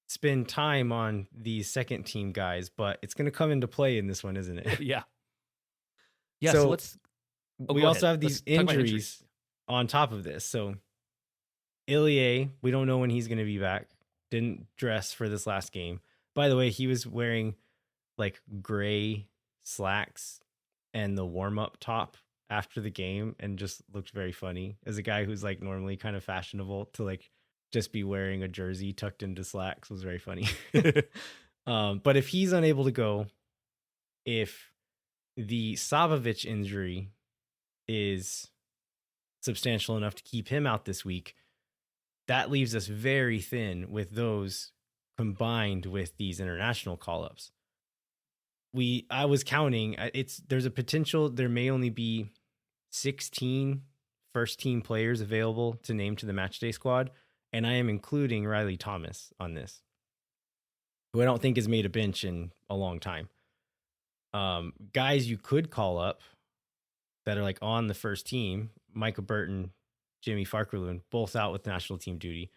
spend time on these second team guys, but it's going to come into play in this one, isn't it? Yeah. Yeah, so let's... we also have these injuries on top of this. So Ilie, we don't know when he's going to be back. Didn't dress for this last game. By the way, he was wearing like gray slacks and the warm-up top after the game and just looked very funny as a guy who's like normally kind of fashionable to like just be wearing a jersey tucked into slacks was very funny. But if he's unable to go, if the Savovic injury is substantial enough to keep him out this week, that leaves us very thin with those combined with these international call-ups. I was counting, there's a potential there may only be 16 first team players available to name to the matchday squad, and I am including Riley Thomas on this, who I don't think has made a bench in a long time. Guys you could call up that are like on the first team: Micah Burton, Jimmy Farkerloon, both out with national team duty.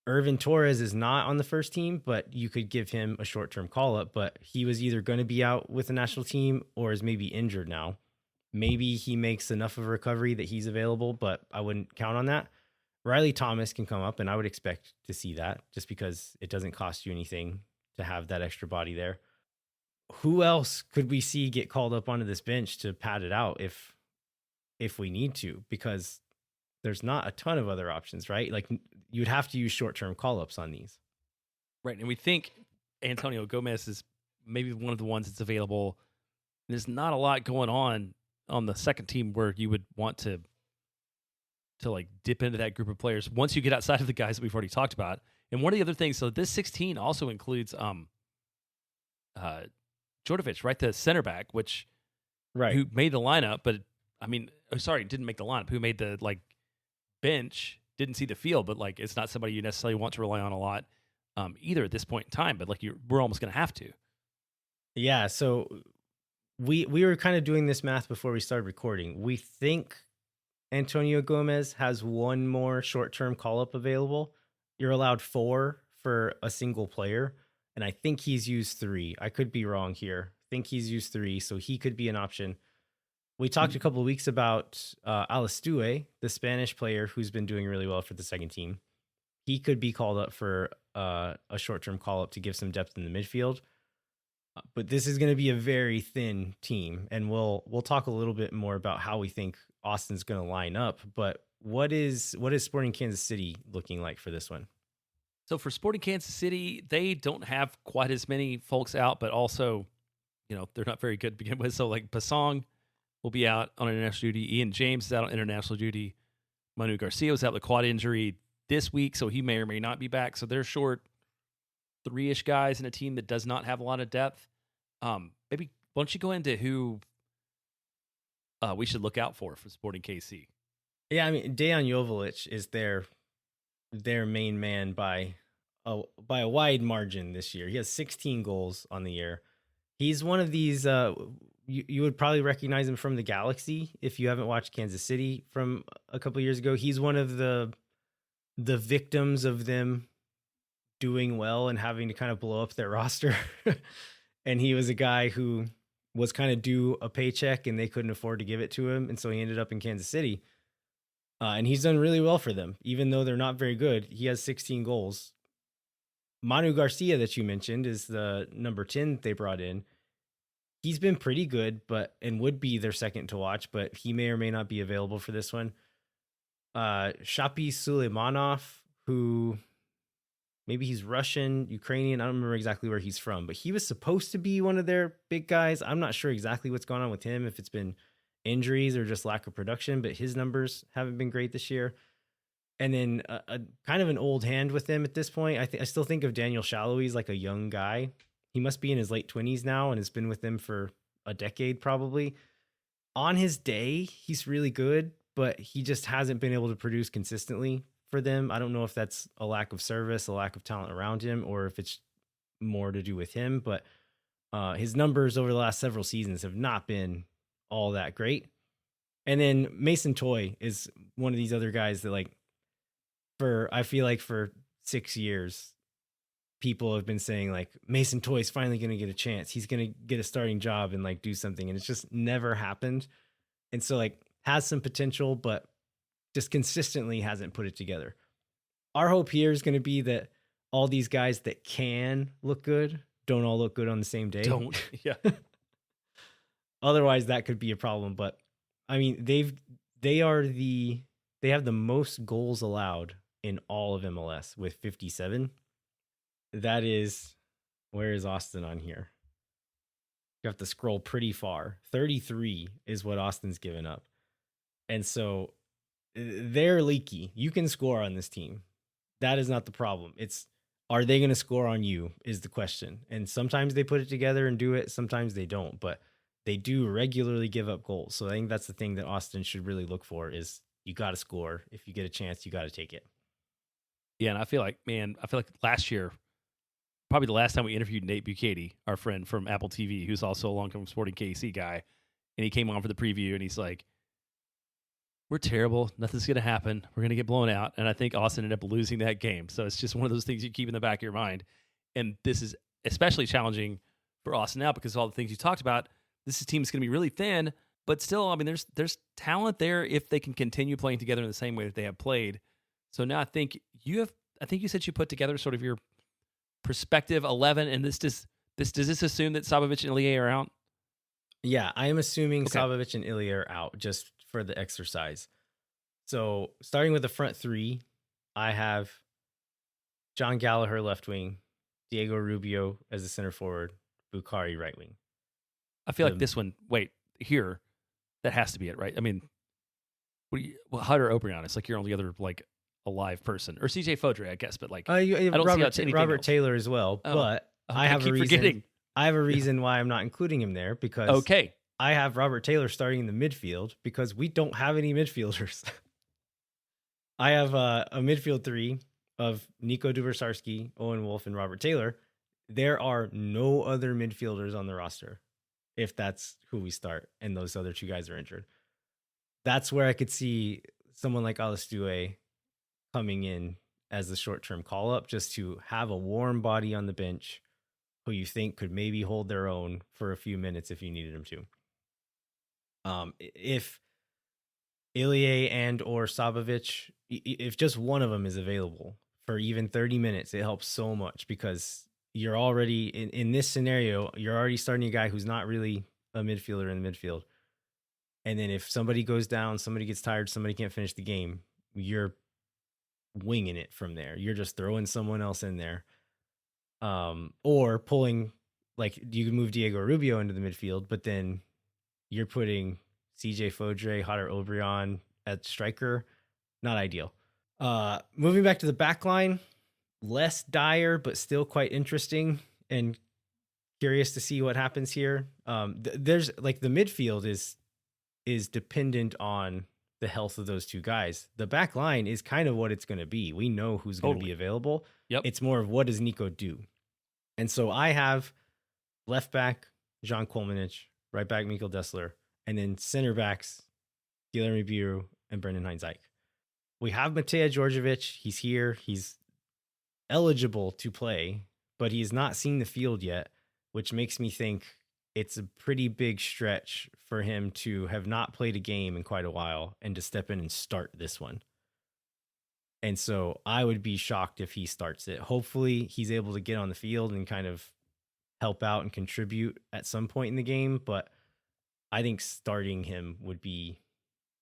Irvin Torres is not on the first team, but you could give him a short-term call-up, but he was either going to be out with the national team or is maybe injured now. Maybe he makes enough of a recovery that he's available, but I wouldn't count on that. Riley Thomas can come up, and I would expect to see that just because it doesn't cost you anything to have that extra body there. Who else could we see get called up onto this bench to pad it out if we need to? Because there's not a ton of other options, right? Like you'd have to use short-term call-ups on these. Right. And we think Antonio Gomez is maybe one of the ones that's available. There's not a lot going on the second team where you would want to like dip into that group of players once you get outside of the guys that we've already talked about. And one of the other things, so this 16 also includes Djordjevic, right? The center back, who made the lineup, but I mean, didn't make the lineup. Who made the bench? Didn't see the field, but it's not somebody you necessarily want to rely on a lot either at this point in time. But we're almost going to have to. Yeah. So we were kind of doing this math before we started recording. We think Antonio Gomez has one more short-term call-up available. You're allowed 4 for a single player, and I think he's used 3. I could be wrong here. I think he's used 3, so he could be an option. We talked a couple of weeks about Alistue, the Spanish player who's been doing really well for the second team. He could be called up for a short-term call-up to give some depth in the midfield. But this is going to be a very thin team, and we'll talk a little bit more about how we think Austin's going to line up. But what is Sporting Kansas City looking like for this one? So for Sporting Kansas City, they don't have quite as many folks out, but also, they're not very good to begin with. So Basong will be out on international duty. Ian James is out on international duty. Manu Garcia was out with a quad injury this week, so he may or may not be back. So they're short 3-ish guys in a team that does not have a lot of depth. Maybe why don't you go into who we should look out for Sporting KC? Yeah, I mean, Dejan Joveljic is their main man by a wide margin this year. He has 16 goals on the year. He's one of these. You would probably recognize him from the Galaxy if you haven't watched Kansas City from a couple of years ago. He's one of the victims of them doing well and having to kind of blow up their roster. And he was a guy who was kind of due a paycheck and they couldn't afford to give it to him. And so he ended up in Kansas City. And he's done really well for them, even though they're not very good. He has 16 goals. Manu Garcia that you mentioned is the number 10 they brought in. He's been pretty good, and would be their second to watch, but he may or may not be available for this one. Shapi Suleimanov, who maybe he's Russian, Ukrainian. I don't remember exactly where he's from, but he was supposed to be one of their big guys. I'm not sure exactly what's going on with him, if it's been injuries or just lack of production, but his numbers haven't been great this year. And then a kind of an old hand with them at this point. I still think of Daniel Shallowy as a young guy. He must be in his late 20s now and has been with them for a decade probably. On his day, he's really good, but he just hasn't been able to produce consistently for them. I don't know if that's a lack of service, a lack of talent around him, or if it's more to do with him. But his numbers over the last several seasons have not been all that great. And then Mason Toye is one of these other guys that I feel like for 6 years, people have been saying Mason Toye is finally going to get a chance. He's going to get a starting job and do something. And it's just never happened. And so has some potential, but just consistently hasn't put it together. Our hope here is going to be that all these guys that can look good don't all look good on the same day. Yeah. Otherwise that could be a problem. But I mean, they have the most goals allowed in all of MLS with 57. That is, where is Austin on here? You have to scroll pretty far. 33 is what Austin's given up. And so they're leaky. You can score on this team. That is not the problem. It's, are they going to score on you is the question. And sometimes they put it together and do it. Sometimes they don't, but they do regularly give up goals. So I think that's the thing that Austin should really look for is you got to score. If you get a chance, you got to take it. Yeah. And I feel like last year, probably the last time we interviewed Nate Bucati, our friend from Apple TV, who's also a long-term Sporting KC guy, and he came on for the preview, and he's like, we're terrible. Nothing's going to happen. We're going to get blown out. And I think Austin ended up losing that game. So it's just one of those things you keep in the back of your mind. And this is especially challenging for Austin now because of all the things you talked about. This team is going to be really thin, but still, I mean, there's talent there if they can continue playing together in the same way that they have played. So now I think you said you put together sort of your prospective 11, and does this assume that Sabovic and Ilie are out? Yeah, I am assuming Sabovic and Ilie are out just for the exercise. So starting with the front three, I have John Gallagher left wing, Diego Rubio as the center forward, Bukhari right wing. I feel like this one, that has to be it, right? I mean, Hunter O'Brien is your only other alive person, or CJ Fodre, I guess, but I don't see how it's anything Robert else. Taylor as well. But I have a reason. Forgetting. I have a reason why I'm not including him there, because Okay. I have Robert Taylor starting in the midfield because we don't have any midfielders. I have a midfield three of Nico Duber, Owen Wolf, and Robert Taylor. There are no other midfielders on the roster if that's who we start and those other two guys are injured. That's where I could see someone like Alistue coming in as the short-term call-up, just to have a warm body on the bench who you think could maybe hold their own for a few minutes if you needed them to. If Ilie and or Sabovic, if just one of them is available for even 30 minutes, it helps so much, because you're already in this scenario, you're already starting a guy who's not really a midfielder in the midfield. And then if somebody goes down, somebody gets tired, somebody can't finish the game, you're winging it from there. You're just throwing someone else in there. Or pulling, like, you can move Diego Rubio into the midfield, but then you're putting CJ Fodre, Hodder Obrion at striker. Not ideal. Moving back to the back line, less dire, but still quite interesting and curious to see what happens here. There's like the midfield is dependent on the health of those two guys. The back line is kind of what it's going to be. We know who's going to be available. Yep. It's more of what does Nico do? And so I have left back Jean Kolmanich, right back Mikkel Dessler, and then center backs Guilherme Biru and Brendan Heinzike. We have Mateja Djordjevic. He's here. He's eligible to play, but he has not seen the field yet, which makes me think it's a pretty big stretch for him to have not played a game in quite a while and to step in and start this one. And so I would be shocked if he starts it. Hopefully he's able to get on the field and kind of help out and contribute at some point in the game, but I think starting him would be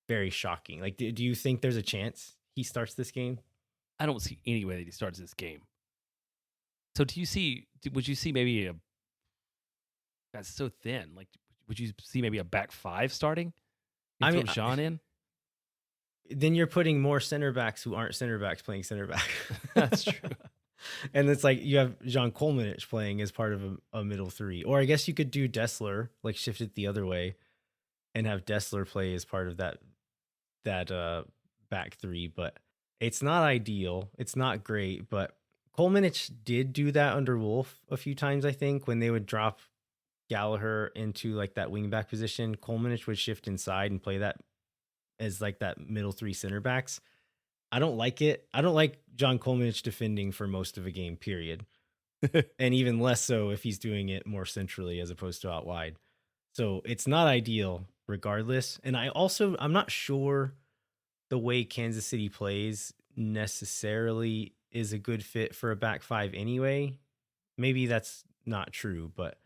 very shocking. Like, do you think there's a chance he starts this game? I don't see any way that he starts this game. So would you see maybe that's so thin. Like, would you see maybe a back five starting? I mean, Sean in? Then you're putting more center backs who aren't center backs playing center back. That's true. And it's like you have Jean Kolmanich playing as part of a middle three. Or I guess you could do Dessler, like shift it the other way and have Dessler play as part of that back three. But it's not ideal. It's not great. But Kolmanich did do that under Wolf a few times, I think, when they would drop Gallagher into like that wing back position. Kolmanich would shift inside and play that as like that middle three center backs. I don't like it. I don't like John Kolmanich defending for most of a game, period. And even less so if he's doing it more centrally as opposed to out wide. So it's not ideal regardless. And I'm not sure the way Kansas City plays necessarily is a good fit for a back five anyway. Maybe that's not true, but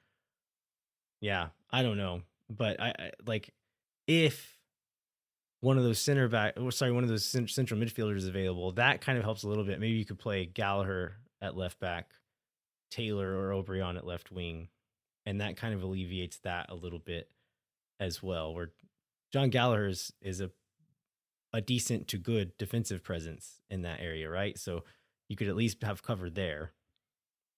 yeah, I don't know. But I like, if one of those central midfielders is available, that kind of helps a little bit. Maybe you could play Gallagher at left back, Taylor or Obrion at left wing, and that kind of alleviates that a little bit as well, where John Gallagher is a decent to good defensive presence in that area, right? So you could at least have cover there.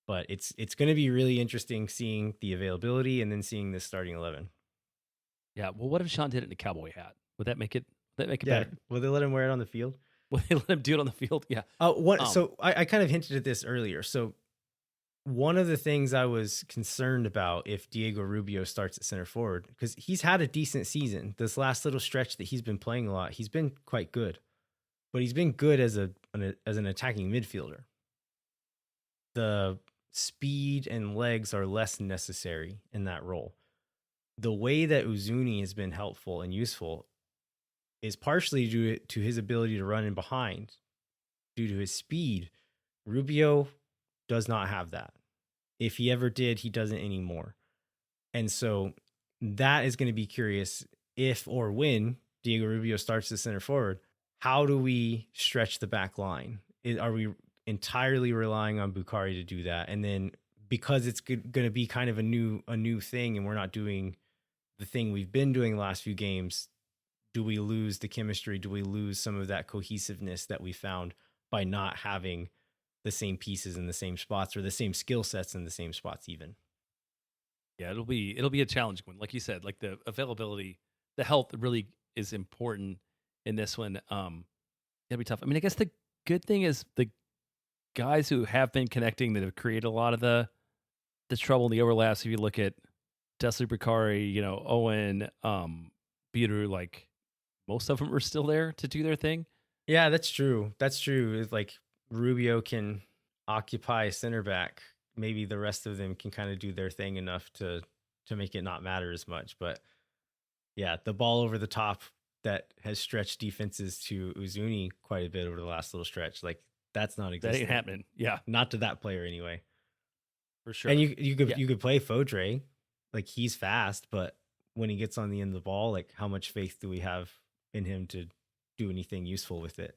But it's going to be really interesting seeing the availability and then seeing this starting 11. Yeah. Well, what if Sean did it in a cowboy hat? Would that make it better? Will they let him wear it on the field? Will they let him do it on the field? Yeah. So I kind of hinted at this earlier. So one of the things I was concerned about if Diego Rubio starts at center forward, because he's had a decent season. This last little stretch that he's been playing a lot, he's been quite good. But he's been good as an attacking midfielder. The speed and legs are less necessary in that role. The way that Uzuni has been helpful and useful is partially due to his ability to run in behind. Due to his speed, Rubio does not have that. If he ever did, he doesn't anymore. And so that is going to be curious if or when Diego Rubio starts the center forward. How do we stretch the back line? Are we entirely relying on Bukhari to do that? And then because it's going to be kind of a new thing and we're not doing the thing we've been doing the last few games, do we lose the chemistry? Do we lose some of that cohesiveness that we found by not having the same pieces in the same spots or the same skill sets in the same spots even? Yeah, it'll be a challenging one. Like you said, like the availability, the health really is important in this one. It'll be tough. I mean, I guess the good thing is the guys who have been connecting that have created a lot of the trouble in the overlaps. If you look at Desley Bakari, Owen, Biru, like most of them are still there to do their thing. Yeah, that's true. That's true. It's like Rubio can occupy center back. Maybe the rest of them can kind of do their thing enough to make it not matter as much. But yeah, the ball over the top that has stretched defenses to Uzuni quite a bit over the last little stretch. Like that's not existing. That ain't happening. Yeah, not to that player anyway. For sure. And you could play Fodre, like he's fast, but when he gets on the end of the ball, like how much faith do we have in him to do anything useful with it?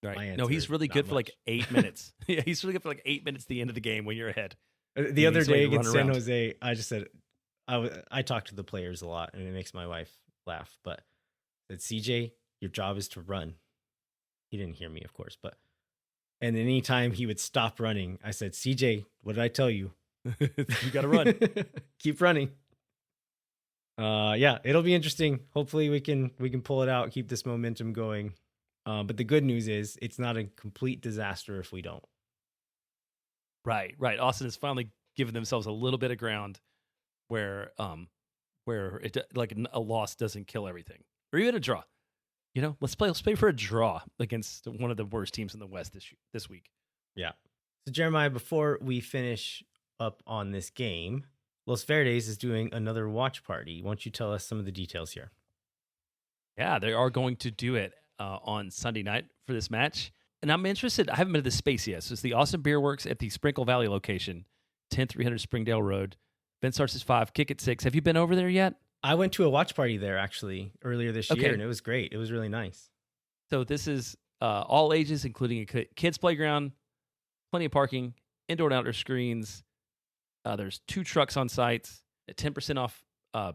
Right. No, he's really good for like 8 minutes. Yeah, he's really good for like 8 minutes at the end of the game when you're ahead. The other day against San Jose, I just said, I talk to the players a lot, and it makes my wife laugh. But I said, CJ, your job is to run. He didn't hear me, of course, but and anytime he would stop running, I said, CJ, what did I tell you? You got to run. Keep running. Yeah, it'll be interesting. Hopefully we can pull it out, keep this momentum going. But the good news is it's not a complete disaster if we don't. Right. Austin has finally given themselves a little bit of ground where it like a loss doesn't kill everything, or even a draw. Let's play for a draw against one of the worst teams in the West this week. Yeah. So Jeremiah, before we finish up on this game, Los Verdes is doing another watch party. Why don't you tell us some of the details here? Yeah, they are going to do it on Sunday night for this match. And I'm interested. I haven't been to the space yet. So it's the Austin Beer Works at the Sprinkle Valley location, 10300 Springdale Road. Event starts at 5, kick at 6. Have you been over there yet? I went to a watch party there actually earlier this year, and it was great. It was really nice. So this is all ages, including a kids' playground, plenty of parking, indoor and outdoor screens. There's 2 trucks on site, at 10% off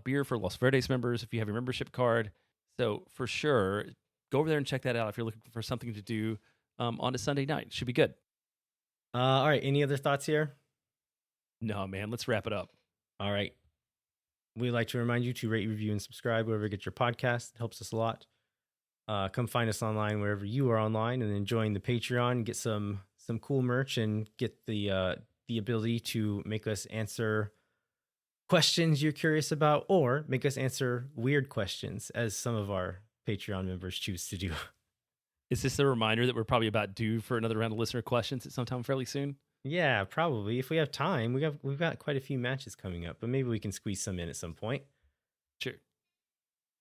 beer for Los Verdes members if you have your membership card. So for sure, go over there and check that out if you're looking for something to do on a Sunday night. It should be good. All right. Any other thoughts here? No, man. Let's wrap it up. All right. We'd like to remind you to rate, review, and subscribe wherever you get your podcast. It helps us a lot. Come find us online wherever you are online, and then join the Patreon, get some cool merch, and get the ability to make us answer questions you're curious about, or make us answer weird questions, as some of our Patreon members choose to do. Is this a reminder that we're probably about due for another round of listener questions at some time fairly soon? Yeah, probably. If we have time, we've got quite a few matches coming up, but maybe we can squeeze some in at some point. Sure.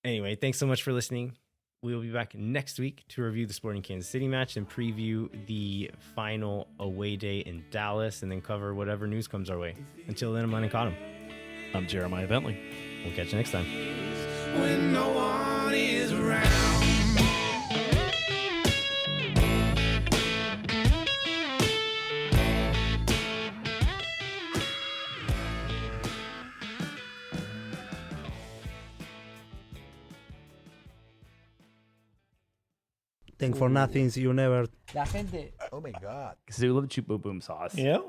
Anyway, thanks so much for listening. We will be back next week to review the Sporting Kansas City match and preview the final away day in Dallas, and then cover whatever news comes our way. Until then, I'm Lennon Cottom. I'm Jeremiah Bentley. We'll catch you next time. When no one is around. Think for nothings, you never. La gente. Oh my God. Because they love cheap boom boom sauce. Yeah.